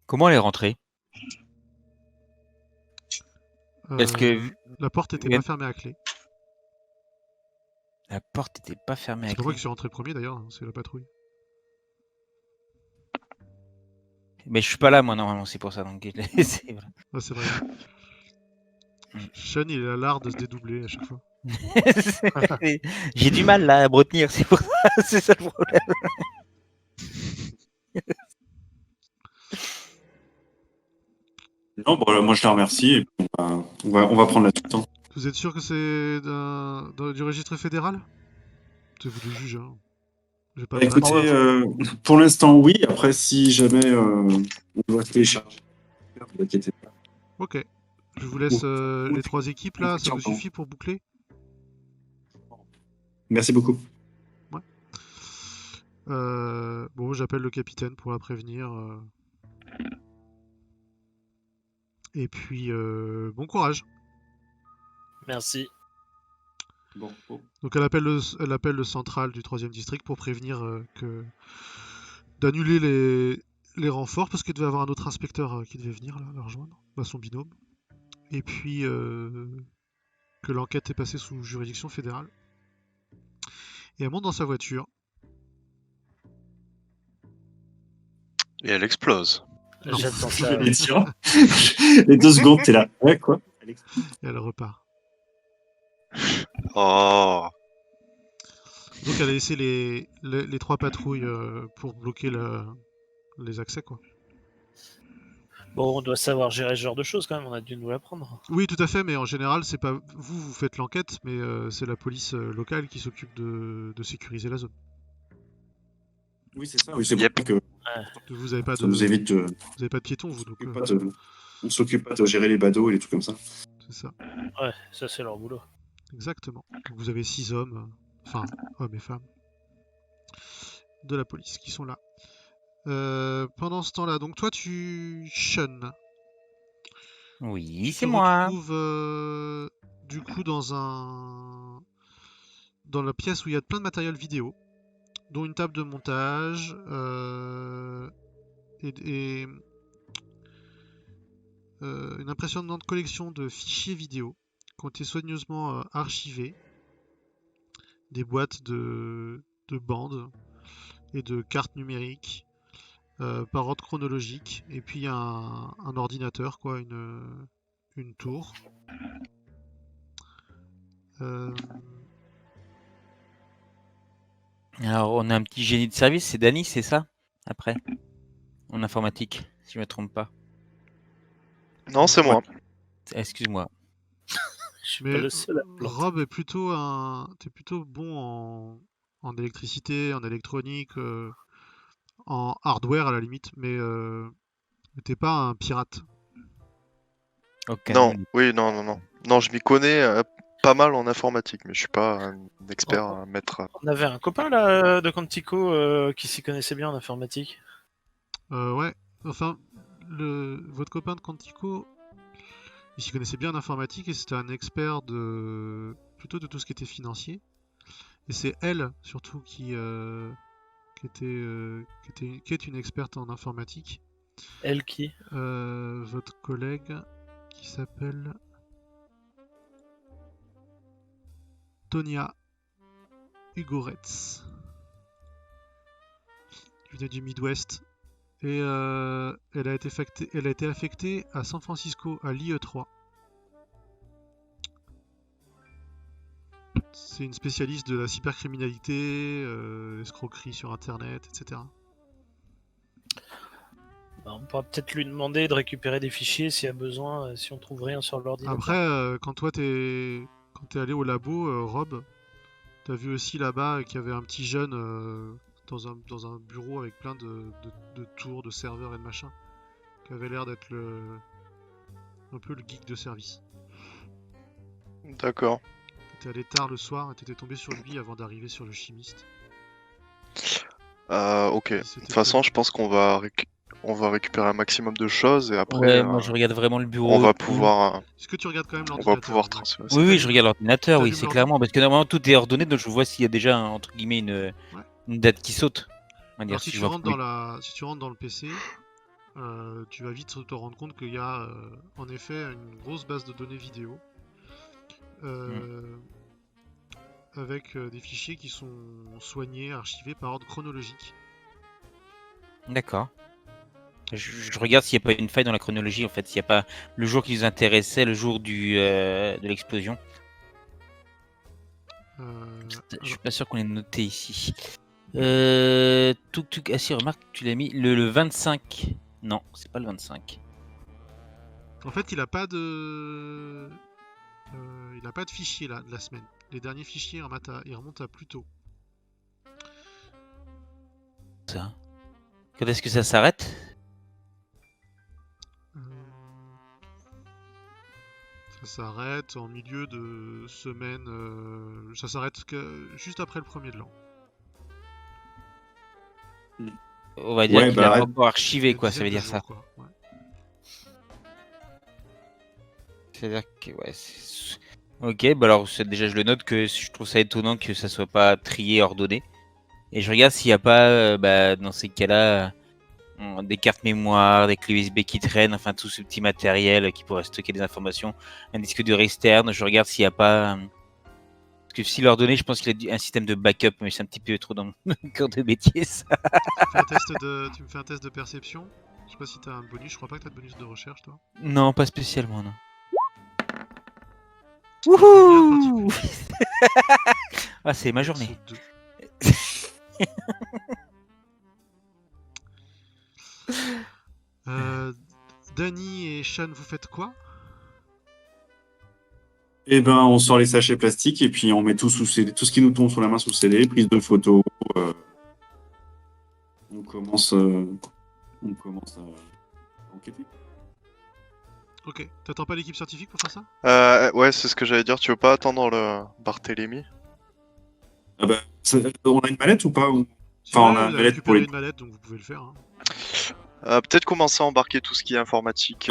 Comment elle est rentrée? Parce que La porte était pas fermée à clé. la porte était pas fermée à C'est pas moi clé. qui suis rentré premier d'ailleurs, c'est la patrouille. Mais je suis pas là moi normalement, c'est pour ça. Donc c'est voilà. Ah, c'est vrai. Sean, il a l'art de se dédoubler à chaque fois. J'ai du mal là à me retenir, c'est pour ça, c'est ça le problème. Non, bon, moi je la remercie. Et puis on va prendre la suite. Hein. Vous êtes sûr que c'est du registre fédéral? C'est vous le juge, hein. J'ai pas de Écoutez, pour l'instant oui. Après, si jamais on doit télécharger, ne vous inquiétez pas. Ok. Je vous laisse les 3 équipes là, ça vous suffit pour boucler? Merci beaucoup. Ouais. Bon, j'appelle le capitaine pour la prévenir. Et puis, bon courage. Merci. Bon. Donc elle appelle le central du 3e district pour prévenir d'annuler les renforts parce qu'il devait y avoir un autre inspecteur qui devait venir là, la rejoindre, son binôme. Et puis que l'enquête est passée sous juridiction fédérale. Et elle monte dans sa voiture. Et elle explose. J'attends ça. Les 2 secondes, t'es là. Ouais, quoi? Et elle repart. Oh. Donc elle a laissé les 3 patrouilles pour bloquer les accès, quoi. Bon, on doit savoir gérer ce genre de choses quand même, on a dû nous l'apprendre. Oui, tout à fait, mais en général, c'est pas vous faites l'enquête, mais c'est la police locale qui s'occupe de sécuriser la zone. Oui, c'est ça. Oui, c'est pour que vous avez pas ça nous évite. Vous avez pas de piétons, vous. Donc, on s'occupe pas de gérer les badauds et les trucs comme ça. C'est ça. Ouais, ça c'est leur boulot. Exactement. Donc vous avez 6 hommes, enfin hommes et femmes, de la police qui sont là. Pendant ce temps-là, donc toi tu Sean. Oui, c'est Tu te moi. retrouves du coup dans la pièce où il y a plein de matériel vidéo, dont une table de montage et une impressionnante collection de fichiers vidéo qui ont été soigneusement archivés, des boîtes de bandes et de cartes numériques par ordre chronologique, et puis un ordinateur, quoi, une tour. Alors, on a un petit génie de service, c'est Dany, c'est ça? Après, en informatique, si je me trompe pas. Non, c'est moi. Excuse-moi. Je suis Mais pas le seul à planter. Rob est plutôt t'es plutôt bon en électricité, en électronique, en hardware à la limite, mais t'es pas un pirate. Ok. Non, oui, non. Non, je m'y connais pas mal en informatique, mais je suis pas un expert, un maître. On avait un copain là de Quantico qui s'y connaissait bien en informatique. Ouais, enfin, votre copain de Quantico, il s'y connaissait bien en informatique et c'était un expert plutôt de tout ce qui était financier. Et c'est elle surtout qui est une experte en informatique. Elle qui? Votre collègue qui s'appelle Tonia Ugoretz, qui venait du Midwest. Et elle a été affectée à San Francisco, à l'IE3. C'est une spécialiste de la cybercriminalité, escroquerie sur internet, etc. On pourra peut-être lui demander de récupérer des fichiers s'il y a besoin, si on trouve rien sur l'ordinateur. Après, quand t'es allé au labo, Rob, t'as vu aussi là-bas qu'il y avait un petit jeune dans un bureau avec plein de tours, de serveurs et de machins, qui avait l'air d'être un peu le geek de service. D'accord. T'étais allé tard le soir et t'étais tombé sur lui avant d'arriver sur le chimiste. Ok. De toute façon, je pense qu'on va récupérer un maximum de choses et après, Ouais, moi je regarde vraiment le bureau. on va tout. pouvoir, Est-ce que tu regardes quand même on l'ordinateur? va pouvoir ouais. transférer. Oui, oui, je regarde l'ordinateur, oui, T'allumes c'est l'ordi clairement. Parce que normalement tout est ordonné, donc je vois s'il y a déjà, entre guillemets, une date qui saute. On va dire, Alors si si tu je vois rentres dans le PC, tu vas vite te rendre compte qu'il y a en effet une grosse base de données vidéo avec des fichiers qui sont soignés, archivés par ordre chronologique. D'accord. Je regarde s'il n'y a pas une faille dans la chronologie, en fait, s'il n'y a pas le jour qui nous intéressait, le jour de l'explosion. Je suis pas sûr qu'on ait noté ici. Ah si, remarque, tu l'as mis le 25. Non, c'est pas le 25. En fait, il a pas de fichier là de la semaine. Les derniers fichiers ils remontent à plus tôt. Ça. Quand est-ce que ça s'arrête? Ça s'arrête en milieu de semaine. Ça s'arrête juste après le 1er de l'an. On va dire Ouais, qu'il a bah, pas encore archivé, Une quoi, ça dizaine veut de dire jours, ça. quoi. Ouais. C'est-à-dire que, ouais, ok, bah alors déjà je le note que je trouve ça étonnant que ça soit pas trié, ordonné. Et je regarde s'il n'y a pas, dans ces cas-là, des cartes mémoire, des clés USB qui traînent, enfin tout ce petit matériel qui pourrait stocker des informations, un disque dur externe. Je regarde s'il n'y a pas. Parce que si l'ordonné, je pense qu'il a un système de backup, mais c'est un petit peu trop dans mon cœur de métier, ça. Tu me fais un test de perception. Je sais pas si t'as un bonus. Je crois pas que t'as de bonus de recherche, toi. Non, pas spécialement, non. Wouhou. Wouhou. Ah, c'est ma journée. Danny et Sean, vous faites quoi? Eh ben, on sort les sachets plastiques et puis on met tout sous CD, tout ce qui nous tombe sur la main sous CD, prise de photos. On commence à enquêter. Ok. T'attends pas l'équipe scientifique pour faire ça? Ouais, c'est ce que j'allais dire. Tu veux pas attendre le Barthélemy? Ah bah, on a une mallette ou pas? Si, Enfin, ouais, on a vous une avez mallette pour récupéré les... une mallette, donc vous pouvez le faire. Hein. Peut-être commencer à embarquer tout ce qui est informatique.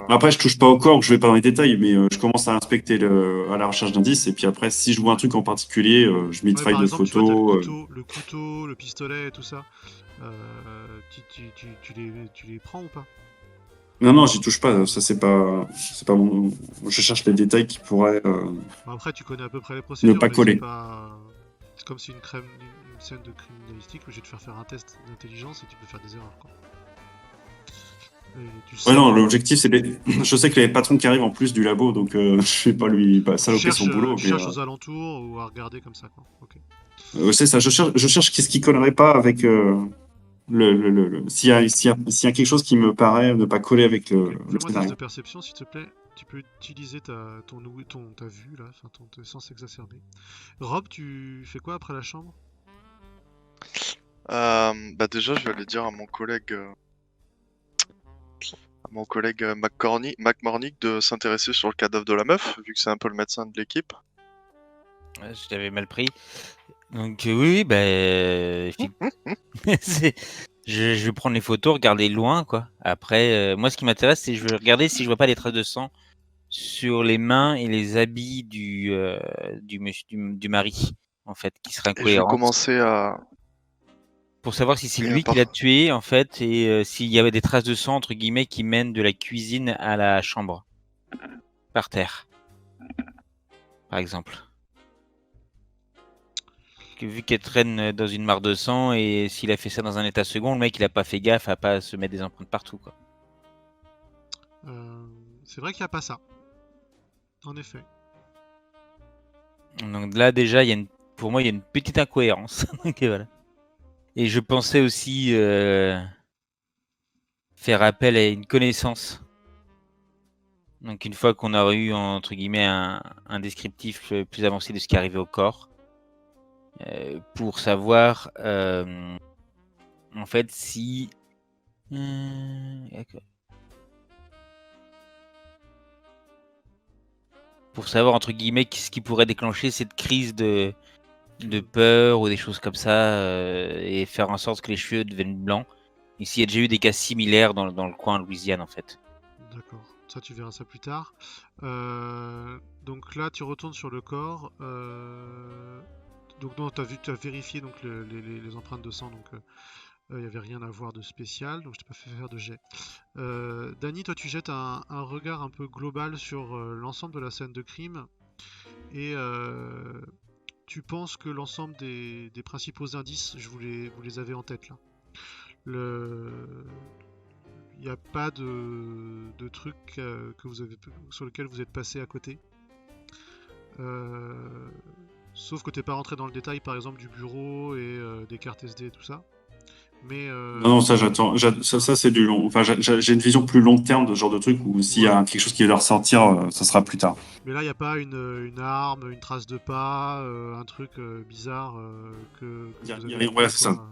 Après, je touche pas au corps, je vais pas dans les détails, mais je commence à inspecter à la recherche d'indices, et puis après, si je vois un truc en particulier, je Ouais, mitraille par de exemple, tu vois, t'as photos. le couteau, le pistolet et tout ça. Tu les prends ou pas? Non, j'y touche pas, ça c'est pas mon... Je cherche les détails qui pourraient... Bon, après, tu connais à peu près les procédures, pas mais coller. c'est pas... C'est comme si une scène de criminalistique où je vais te faire faire un test d'intelligence et tu peux faire des erreurs, quoi. Et tu sais, Ouais, non, l'objectif c'est... Je sais que les patrons qui arrivent en plus du labo, donc je vais pas lui saloper son boulot. tu cherches aux alentours ou à regarder comme ça, quoi. Ok. C'est ça, je cherche qu'est-ce qui collerait pas avec... S'il y a quelque chose qui me paraît ne pas coller avec Ok. le Fais-moi un test scénario. de perception, s'il te plaît. Tu peux utiliser ta vue, là, enfin ton sens exacerbé. Rob, tu fais quoi après la chambre? Bah déjà, je vais aller dire à mon collègue, McMornick de s'intéresser sur le cadavre de la meuf, vu que c'est un peu le médecin de l'équipe. Je t'avais mal pris. Donc oui, bah, je vais prendre les photos, regarder loin, quoi. Après, moi, ce qui m'intéresse, c'est je vais regarder si je vois pas les traces de sang sur les mains et les habits du mari, en fait, qui seraient Et je vais incohérents. commencer à... Pour savoir si c'est Et lui à part- qui l'a tué, en fait, et s'il y avait des traces de sang, entre guillemets, qui mènent de la cuisine à la chambre. Par terre. Par exemple. Vu qu'elle traîne dans une mare de sang, et s'il a fait ça dans un état second, le mec il a pas fait gaffe à pas se mettre des empreintes partout, quoi. C'est vrai qu'il n'y a pas ça. En effet. Donc là, déjà, pour moi, il y a une petite incohérence. Donc, voilà. Et je pensais aussi faire appel à une connaissance. Donc une fois qu'on aurait eu, entre guillemets, un descriptif plus avancé de ce qui arrivait au corps, pour savoir, en fait, si... pour savoir, entre guillemets, ce qui pourrait déclencher cette crise de peur ou des choses comme ça, et faire en sorte que les cheveux deviennent blancs. Ici, il y a déjà eu des cas similaires dans le coin de Louisiane, en fait. D'accord, ça tu verras ça plus tard. Donc là, tu retournes sur le corps. Donc non, tu as vérifié donc, les empreintes de sang, donc il n'y avait rien à voir de spécial, donc je t'ai pas fait faire de jet. Dany, toi tu jettes un regard un peu global sur l'ensemble de la scène de crime, et tu penses que l'ensemble des principaux indices, vous les avez en tête là. Il n'y a pas de truc sur lequel vous êtes passé à côté. Sauf que t'es pas rentré dans le détail, par exemple, du bureau et des cartes SD et tout ça. Mais Non, ça, j'attends. Ça, c'est du long. Enfin, j'ai une vision plus long terme de ce genre de truc où s'il y a quelque chose qui va leur sortir, ça sera plus tard. Mais là, il n'y a pas une arme, une trace de pas, un truc bizarre que Y a vous avez rien, vu, ouais, c'est quoi. ça.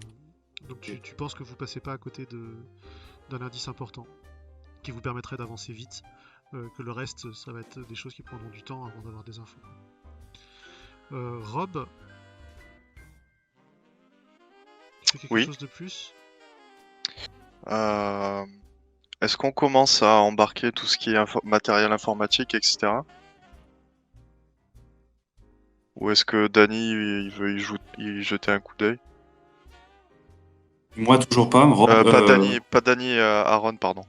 Donc tu penses que vous passez pas à côté d'un indice important qui vous permettrait d'avancer vite, que le reste, ça va être des choses qui prendront du temps avant d'avoir des infos. Rob, tu fais quelque Oui. chose de plus? Est-ce qu'on commence à embarquer tout ce qui est matériel informatique, etc. Ou est-ce que Dany il veut y jeter un coup d'œil? Moi, toujours pas. Pas Dany, Aaron, pardon.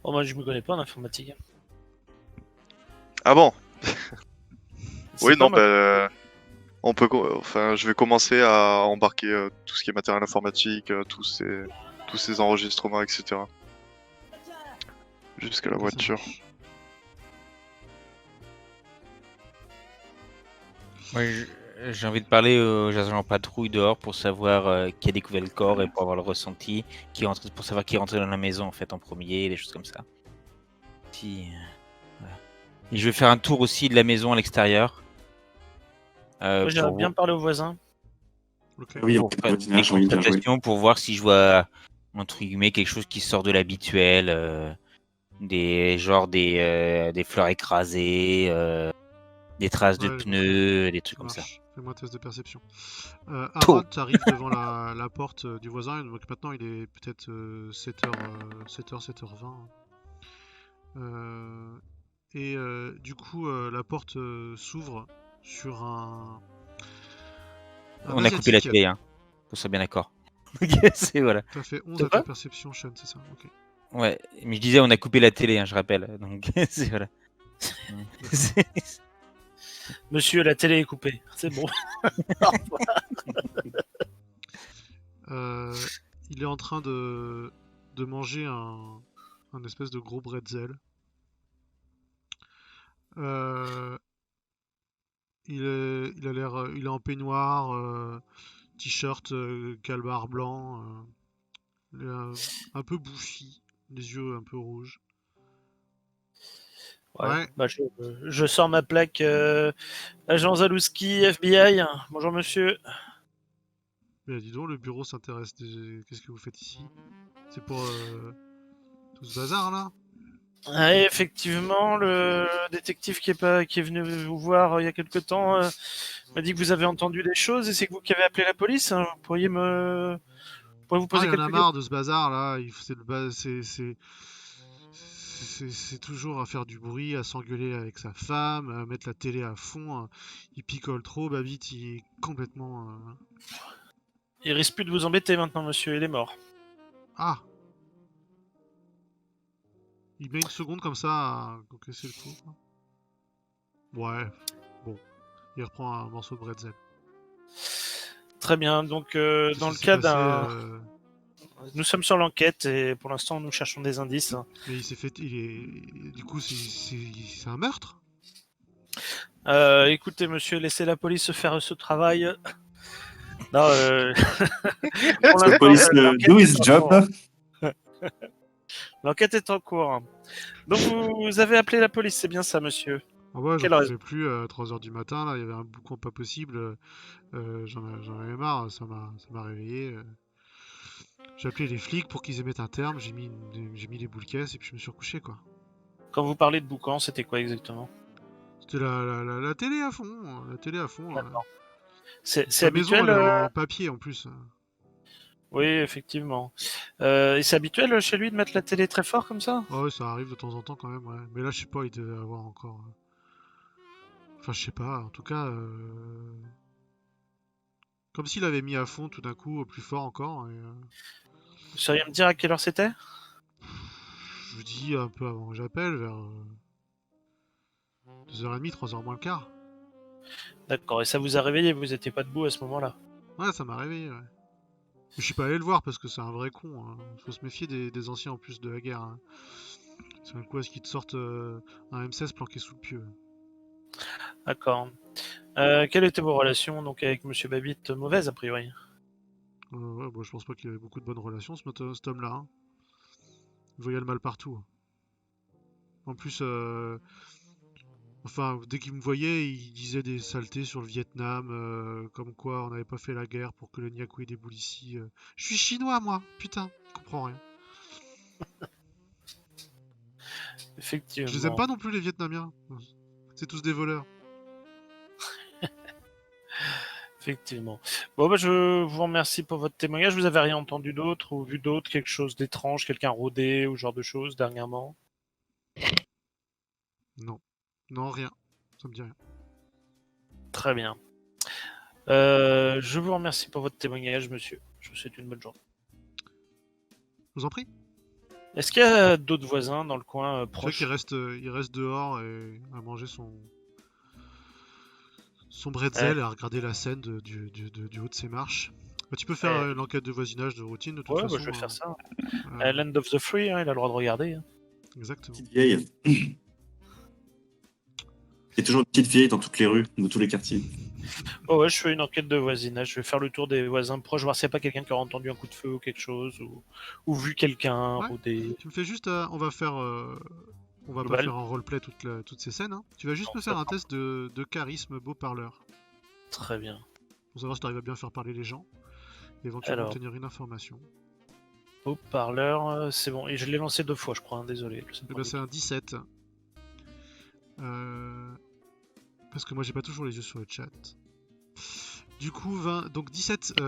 Oh, moi, je me connais pas en informatique. Ah bon? C'est Oui, pas non, ma- enfin, je vais commencer à embarquer tout ce qui est matériel informatique, tous ces enregistrements, etc. Jusqu'à la Ok, ça voiture. marche. Moi, j'ai envie de parler aux agents patrouille dehors pour savoir qui a découvert le corps et pour avoir le ressenti, pour savoir qui est rentré dans la maison en fait en premier, des choses comme ça. Voilà. Et je vais faire un tour aussi de la maison à l'extérieur. Moi, j'aimerais bien parler aux voisins. Ok. Oui, Pour on fait faire le des voisinage, oui, bien joué. constatations, pour voir si je vois entre guillemets quelque chose qui sort de l'habituel, des fleurs écrasées, des traces de Ouais, ok, pneus, des trucs ça comme ça. marche. Fais-moi un test de perception. Pouh. Aaron, t'arrives devant la porte du voisin, donc maintenant il est peut-être 7h, 7h20. Et du coup, la porte s'ouvre sur un On a coupé la asiatique. télé, hein. Qu'on soit bien d'accord. Ok, voilà. T'as fait 11 C'est à ta quoi perception, Sean, c'est ça? Ok. Ouais, mais je disais on a coupé la télé, hein, je rappelle. Donc voilà. Monsieur, la télé est coupée. C'est bon. Il est en train de manger un espèce de gros bretzel. Il est en peignoir, t-shirt, calbar blanc, il est un peu bouffi, les yeux un peu rouges. Ouais. Bah, je sors ma plaque agent Zalouski, FBI. Bonjour monsieur. Mais dis donc, le bureau s'intéresse. Qu'est-ce que vous faites ici? C'est pour tout ce bazar là? Ouais, effectivement, le détective qui est venu vous voir il y a quelque temps m'a dit que vous avez entendu des choses et c'est que vous qui avez appelé la police. Hein. Vous pourriez vous Ah, poser il y en quelques a questions. marre de ce bazar là. C'est toujours à faire du bruit, à s'engueuler avec sa femme, à mettre la télé à fond. Il picole trop, Babbitt, il est complètement. Il risque plus de vous embêter maintenant, monsieur. Il est mort. Ah! Il met une seconde comme ça à encaisser le coup. Ouais, bon. Il reprend un morceau de bretzel. Très bien. Donc, Qu'est-ce dans qui le s'est cas passé, d'un. Nous sommes sur l'enquête et pour l'instant, nous cherchons des indices. Mais il s'est fait. Du coup, c'est un meurtre? Écoutez, monsieur, laissez la police faire ce travail. Non, pour The l'instant, police l'enquête do est his en job. cours. L'enquête est en cours. Donc vous avez appelé la police, c'est bien ça, monsieur? Ah ouais, j'en Quelle raison? pouvais plus à 3 h du matin, là, il y avait un boucan pas possible. J'en avais marre, ça m'a réveillé. J'ai appelé les flics pour qu'ils émettent un terme, j'ai mis les boules caisses et puis je me suis recouché, quoi. Quand vous parlez de boucan, c'était quoi exactement? C'était la télé à fond, la télé à fond. D'accord. C'est Sa maison, habituel? elle est en papier en plus. Oui, effectivement. Et c'est habituel chez lui de mettre la télé très fort comme ça? Ah ouais, ça arrive de temps en temps quand même, ouais. Mais là, je sais pas, il devait avoir encore. Enfin, je sais pas, en tout cas. Comme s'il avait mis à fond tout d'un coup, au plus fort encore. Vous sauriez me dire à quelle heure c'était? Je vous dis un peu avant que j'appelle, vers 2h30, 3h moins le quart. D'accord, et ça vous a réveillé, vous étiez pas debout à ce moment-là? Ouais, ça m'a réveillé, ouais. Mais je suis pas allé le voir parce que c'est un vrai con, hein. Faut se méfier des anciens en plus de la guerre, hein. C'est un coup à ce qu'ils te sortent un M16 planqué sous le pieu. D'accord. Quelles étaient vos relations donc avec Monsieur Babbitt? Mauvaises a priori. Ouais, bon, je pense pas qu'il avait beaucoup de bonnes relations, cet homme-là, hein. Il voyait le mal partout. En plus, enfin, dès qu'il me voyait, il disait des saletés sur le Vietnam, comme quoi on n'avait pas fait la guerre pour que le Nyakui déboule ici. Je suis chinois, moi, putain, je comprends rien. Je les aime Effectivement. pas non plus, les Vietnamiens. C'est tous des voleurs. Effectivement. Bon, bah, je vous remercie pour votre témoignage. Vous avez rien entendu d'autre ou vu d'autre, quelque chose d'étrange, quelqu'un rôdé ou ce genre de choses dernièrement? Non. Non, rien. Ça me dit rien. Très bien. Je vous remercie pour votre témoignage, monsieur. Je vous souhaite une bonne journée. Je vous en prie. Est-ce qu'il y a d'autres voisins dans le coin Je sais proche? qu'il reste, il reste dehors et à manger son bretzel et à regarder la scène du haut de ses marches. Bah, tu peux faire l'enquête de voisinage de routine de toute Ouais, façon. bah, je vais faire ça. Euh, Land of the Free, hein, il a le droit de regarder. Hein. Exactement. Petite vieille. Il y a toujours une petite vieille dans toutes les rues, dans tous les quartiers. Oh ouais, je fais une enquête de voisinage. Je vais faire le tour des voisins proches, voir s'il n'y a pas quelqu'un qui a entendu un coup de feu ou quelque chose, ou vu quelqu'un, Ouais. ou des... Tu me fais juste, on va faire, on va pas Global. faire en roleplay toutes ces scènes, hein. Tu vas juste Non, me faire ça un test de charisme beau parleur. Très bien. Pour savoir si tu arrives à bien faire parler les gens. Et éventuellement Alors. obtenir une information. Haut-parleur, c'est bon. Et je l'ai lancé 2 fois, je crois. Hein, désolé. Et ben c'est un 17. Parce que moi j'ai pas toujours les yeux sur le chat. Du coup, 20, donc 17,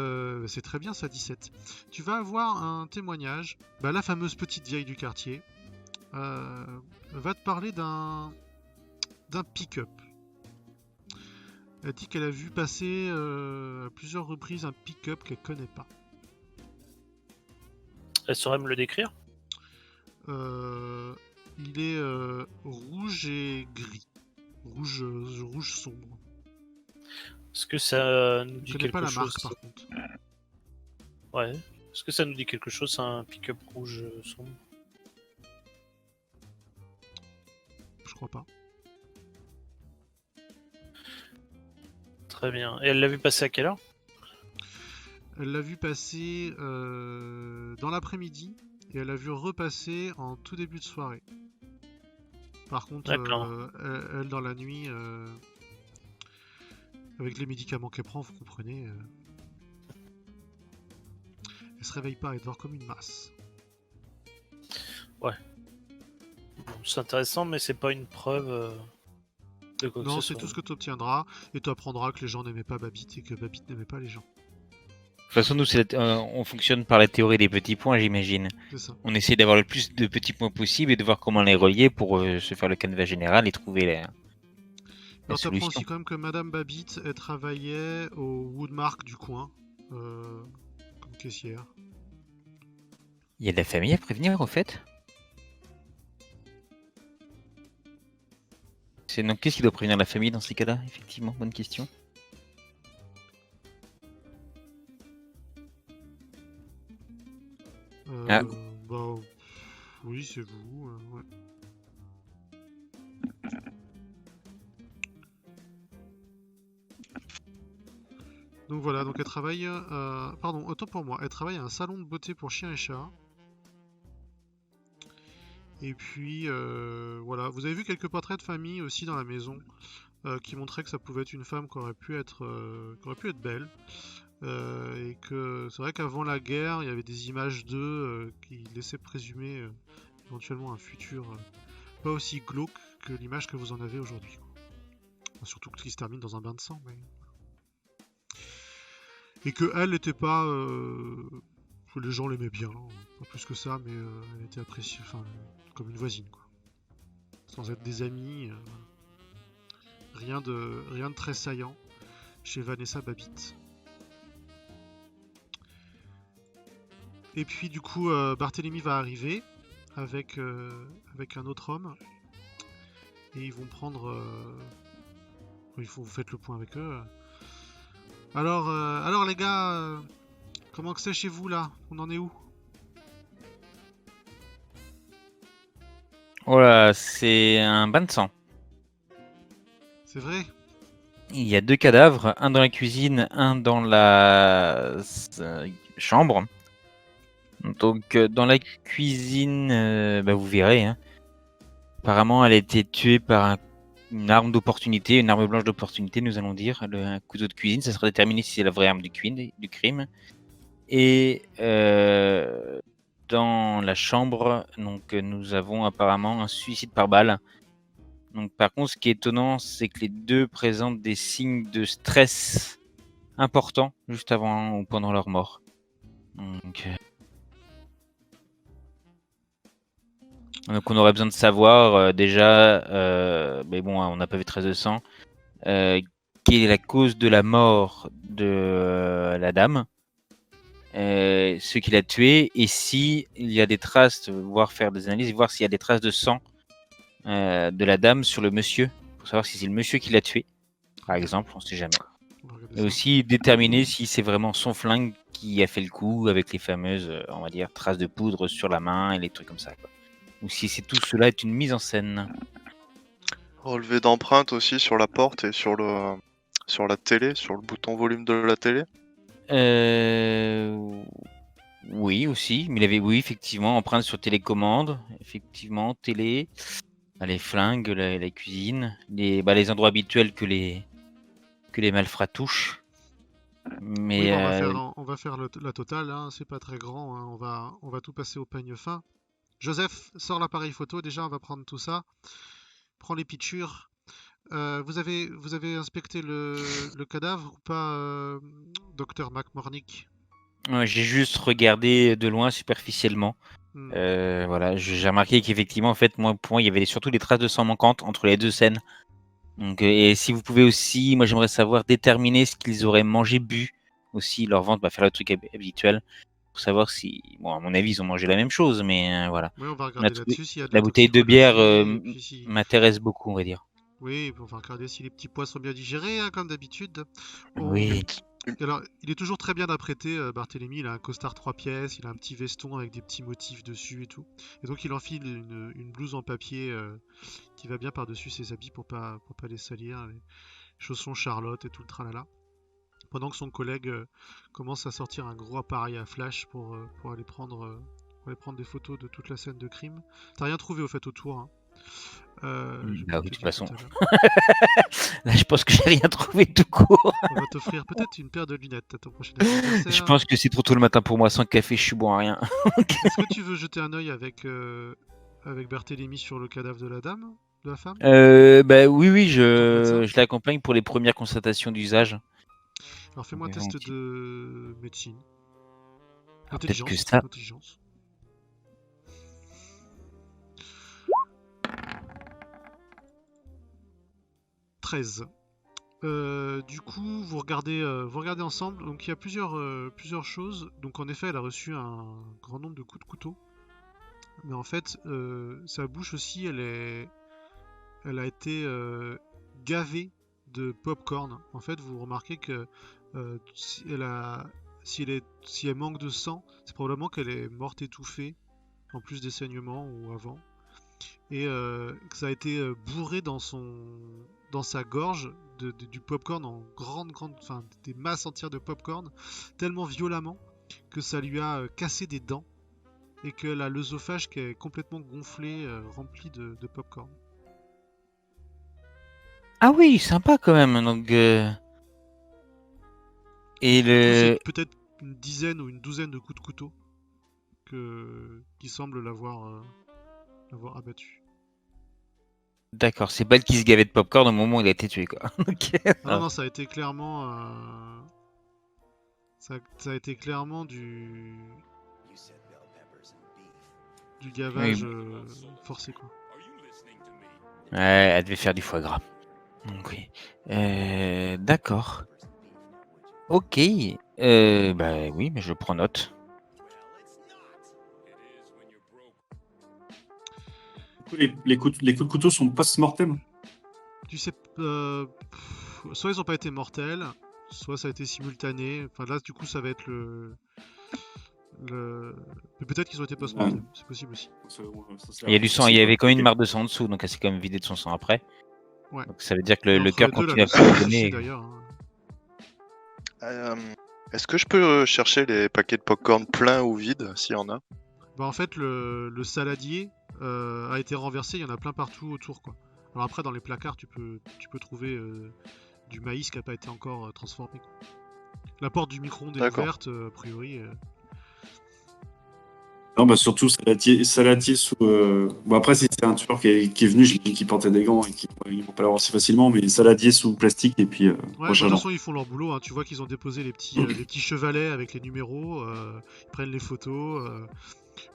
c'est très bien ça, 17. Tu vas avoir un témoignage. Bah, la fameuse petite vieille du quartier va te parler d'un pick-up. Elle dit qu'elle a vu passer à plusieurs reprises un pick-up qu'elle connaît pas. Elle saurait me le décrire? Il est rouge et gris. Rouge sombre. Est-ce que ça nous dit Je connais quelque pas la chose? marque par contre. Ouais. Est-ce que ça nous dit quelque chose, c'est un pick-up rouge sombre? Je crois pas. Très bien. Et elle l'a vu passer à quelle heure? Elle l'a vu passer dans l'après-midi et elle l'a vu repasser en tout début de soirée. Par contre, elle dans la nuit, avec les médicaments qu'elle prend, vous comprenez, elle se réveille pas, elle dort comme une masse. Ouais. Bon, c'est intéressant, mais c'est pas une preuve de quoi que Non, ce c'est soit. tout ce que tu obtiendras et tu apprendras que les gens n'aimaient pas Babbitt et que Babbitt n'aimait pas les gens. De toute façon, nous, on fonctionne par la théorie des petits points, j'imagine. C'est ça. On essaie d'avoir le plus de petits points possible et de voir comment les relier pour se faire le canevas général et trouver la Alors tu apprends solution. aussi quand même que Madame Babbitt, elle travaillait au Woodmark du coin, comme caissière. Il y a de la famille à prévenir, en fait. Donc, qu'est-ce qui doit prévenir la famille dans ces cas-là? Effectivement, bonne question. Ah. Bah, oui, c'est vous, ouais. Donc voilà, donc elle travaille... pardon, autant pour moi. Elle travaille à un salon de beauté pour chiens et chats. Et puis, voilà. Vous avez vu quelques portraits de famille aussi dans la maison qui montraient que ça pouvait être une femme qui aurait pu être belle. Et que c'est vrai qu'avant la guerre, il y avait des images d'eux qui laissaient présumer éventuellement un futur pas aussi glauque que l'image que vous en avez aujourd'hui. Enfin, surtout qui se termine dans un bain de sang. Mais... Et que elle n'était pas... que les gens l'aimaient bien, pas plus que ça, mais elle était appréciée, enfin, comme une voisine, quoi. Sans être des amis, rien de très saillant chez Vanessa Babbitt. Et puis du coup, Barthélemy va arriver avec un autre homme, et ils vont prendre... vous faites le point avec eux. Alors les gars, comment que c'est chez vous là? On en est où? Voilà, c'est un bain de sang. C'est vrai? Il y a 2 cadavres, un dans la cuisine, un dans la chambre. Donc dans la cuisine, vous verrez. Hein. Apparemment, elle a été tuée par une arme d'opportunité, une arme blanche d'opportunité, nous allons dire, un couteau de cuisine. Ça sera déterminé si c'est la vraie arme du crime. Et dans la chambre, donc nous avons apparemment un suicide par balle. Donc par contre, ce qui est étonnant, c'est que les deux présentent des signes de stress importants juste avant ou pendant leur mort. Donc on aurait besoin de savoir déjà, mais bon, on n'a pas vu trace de sang, quelle est la cause de la mort de la dame, ce qui l'a tué, et si il y a des traces, voir faire des analyses, voir s'il y a des traces de sang de la dame sur le monsieur, pour savoir si c'est le monsieur qui l'a tué, par exemple, on sait jamais. Et aussi déterminer si c'est vraiment son flingue qui a fait le coup, avec les fameuses, on va dire, traces de poudre sur la main et les trucs comme ça, quoi. Ou si c'est tout cela est une mise en scène. Relevé d'empreintes aussi sur la porte et sur la télé, sur le bouton volume de la télé. Oui, aussi. Mais il avait, oui, effectivement, empreinte sur télécommande. Effectivement, télé. Les flingues, la cuisine. Les endroits habituels que les malfrats touchent. Mais oui, on va faire la totale, hein. C'est pas très grand, hein. On va tout passer au peigne fin. Joseph, sors l'appareil photo, déjà on va prendre tout ça. Prends les pictures. Vous avez inspecté le cadavre ou pas, Dr McMornick? J'ai juste regardé de loin superficiellement. Voilà, j'ai remarqué qu'effectivement, en fait, pour moi, il y avait surtout des traces de sang manquantes entre les deux scènes. Donc, et si vous pouvez aussi, moi j'aimerais savoir déterminer ce qu'ils auraient mangé, bu aussi, leur ventre, faire le truc habituel. Pour savoir si, bon, à mon avis, ils ont mangé la même chose, mais voilà. Oui, on va regarder là-dessus s'il y a de la bouteille de bière si... m'intéresse beaucoup, on va dire. Oui, on va regarder si les petits pois sont bien digérés, hein, comme d'habitude. Oui. Alors, il est toujours très bien apprêté, Barthélemy. Il a un costard 3 pièces, il a un petit veston avec des petits motifs dessus et tout. Et donc, il enfile une blouse en papier qui va bien par-dessus ses habits pour pas les salir, les chaussons Charlotte et tout le tralala. Pendant que son collègue commence à sortir un gros appareil à flash pour aller prendre des photos de toute la scène de crime. T'as rien trouvé au fait autour, hein? Oui, de toute façon. Là, je pense que j'ai rien trouvé tout court. On va t'offrir peut-être une paire de lunettes à ton prochain anniversaire. Je pense que c'est trop tôt le matin pour moi, sans café, je suis bon à rien. Est-ce que tu veux jeter un œil avec Barthélemy sur le cadavre de la dame, de la femme? Oui, je l'accompagne pour les premières constatations d'usage. Alors fais-moi un test de médecine. Peut-être que ça. Intelligence. 13. Du coup, vous regardez ensemble. Donc il y a plusieurs choses. Donc en effet, elle a reçu un grand nombre de coups de couteau. Mais en fait, sa bouche aussi, elle a été gavée de popcorn. En fait, vous remarquez que si elle manque de sang, c'est probablement qu'elle est morte étouffée, en plus des saignements ou avant. Et que ça a été bourré dans sa gorge du popcorn en enfin des masses entières de popcorn, tellement violemment que ça lui a cassé des dents et que l'œsophage qui est complètement gonflé, rempli de popcorn. Ah oui, sympa quand même. Donc, et Du coup, c'est le. peut-être une dizaine ou une douzaine de coups de couteau qui semblent l'avoir abattu. D'accord, c'est pas le qui se gavait de popcorn au moment où il a été tué, quoi. Ok. Ah non, ça a été clairement ça a été clairement du gavage forcé, quoi. Ouais, elle devait faire du foie gras. Donc oui. D'accord. Ok. Bah oui, mais je prends note. Les coups de couteau sont post-mortem. Tu sais, soit ils ont pas été mortels, soit ça a été simultané. Enfin là, du coup, ça va être mais peut-être qu'ils ont été post-mortem, c'est possible aussi. Il y a du sang, il y avait quand même une marque de sang en dessous, donc elle s'est quand même vidée de son sang après. Ouais. Donc ça veut dire que Et le entre cœur les deux, continue à la personne fonctionner. d'ailleurs. Est-ce que je peux chercher les paquets de popcorn pleins ou vides, s'il y en a? Bah en fait, le saladier a été renversé, il y en a plein partout autour, quoi. Alors après, dans les placards, tu peux trouver du maïs qui n'a pas été encore transformé, quoi. La porte du micro-ondes est D'accord. ouverte, a priori. Non, bah surtout saladier sous. Bon, après, si c'est un tueur qui est venu, j'ai dit qu'il portait des gants et qu'ils ne vont pas l'avoir si facilement, mais saladier sous plastique et puis Ouais, bah, de toute prochainement. façon, ils font leur boulot, hein. Tu vois qu'ils ont déposé les petits chevalets avec les numéros, ils prennent les photos.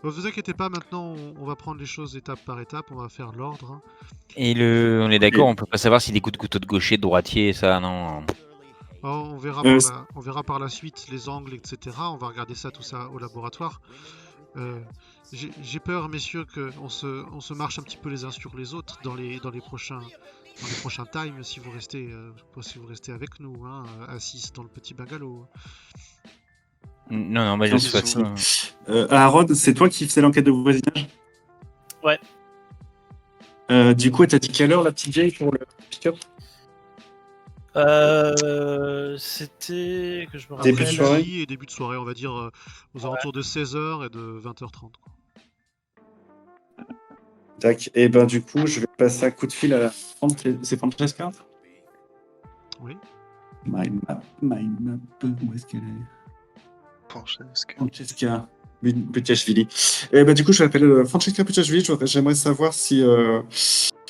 Bah, vous inquiétez pas, maintenant, on va prendre les choses étape par étape, on va faire l'ordre, hein. Et on est d'accord, on peut pas savoir si des coups de couteau de gaucher, de droitier, ça, non. On verra par la suite les angles, etc. On va regarder tout ça au laboratoire. J'ai peur, messieurs, qu'on se marche un petit peu les uns sur les autres dans les prochains times si vous restez avec nous, hein, à 6 dans le petit bungalow. Non, bah, de toute façon. Aaron, c'est toi qui faisais l'enquête de voisinage? Ouais. Du coup, t'as dit quelle heure la petite vieille pour le pick-up? C'était que je me Début de rappelle. soirée. Et début de soirée, on va dire aux alentours de 16h et de 20h30. Quoi. Tac. Et ben du coup, je vais passer un coup de fil à c'est Francesca? Oui. My map, où est-ce qu'elle est? Francesca Putiashvili. Et ben du coup, je m'appelle Francesca Putiashvili. J'aimerais savoir si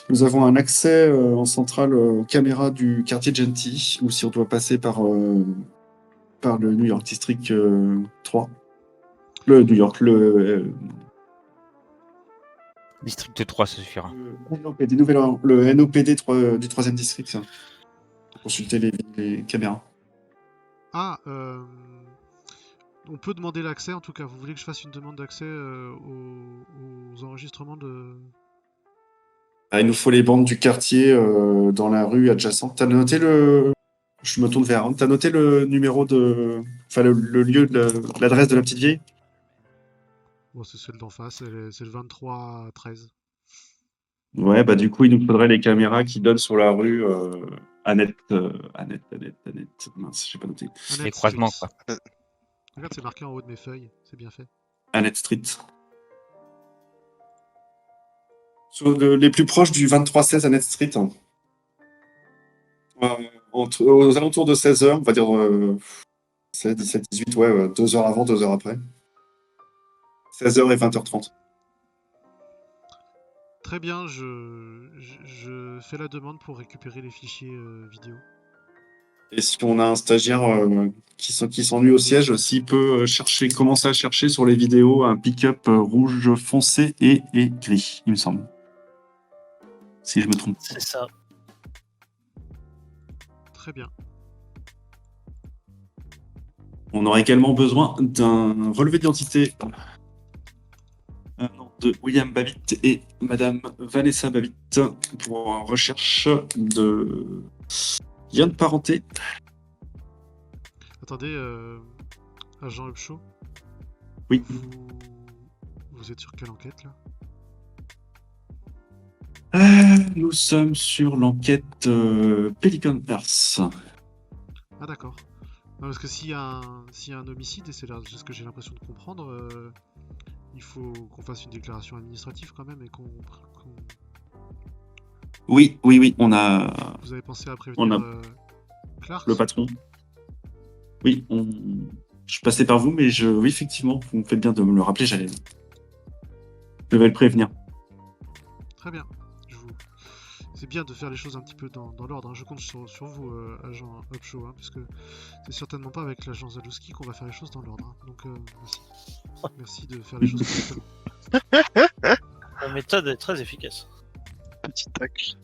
nous avons un accès en centrale aux caméras du quartier Genty ou si on doit passer par le New York District 3. Le New York, District 3, ça suffira. Le NOPD du 3e district. Ça. Pour consulter les caméras. Ah, on peut demander l'accès en tout cas. Vous voulez que je fasse une demande d'accès aux enregistrements de... Ah, il nous faut les bandes du quartier dans la rue adjacente. T'as noté le... Je me tourne vers Aaron. T'as noté le numéro de... Enfin, le lieu de l'adresse de la petite vieille? Bon, c'est celle d'en face, c'est le 23-13. Ouais, bah du coup, il nous faudrait les caméras qui donnent sur la rue Annette. Mince, j'ai pas noté. Les croisements, quoi. Regarde, c'est marqué en haut de mes feuilles, c'est bien fait. Annette Street. Les plus proches du 23-16 Annette Street. Hein. Aux alentours de 16h, on va dire 16, 17, 18, ouais, 2 heures avant, 2 heures après. 16h et 20h30. Très bien, je fais la demande pour récupérer les fichiers vidéo. Et si on a un stagiaire qui s'ennuie au siège, s'il peut commencer à chercher sur les vidéos un pick-up rouge foncé et gris, il me semble. Si je me trompe. C'est ça. Très bien. On aura également besoin d'un relevé d'identité de William Babbitt et Madame Vanessa Babbitt pour recherche de lien de parenté. Attendez, agent Upshaw. Oui. Vous êtes sur quelle enquête là? nous sommes sur l'enquête Pelican Earth. Ah d'accord. Non, parce que s'il y a un homicide, et c'est ce que j'ai l'impression de comprendre, il faut qu'on fasse une déclaration administrative quand même et qu'on... Oui, on a... Vous avez pensé à prévenir Clark? Le patron. Oui, je passais par vous, mais oui, effectivement, vous me faites bien de me le rappeler, je vais le prévenir. Très bien. C'est bien de faire les choses un petit peu dans l'ordre. Hein. Je compte sur vous, agent Upshaw, hein, parce que c'est certainement pas avec l'agent Zalewski qu'on va faire les choses dans l'ordre. Hein. Donc, merci. Merci de faire les choses correctement. La méthode est très efficace. Petit tacle.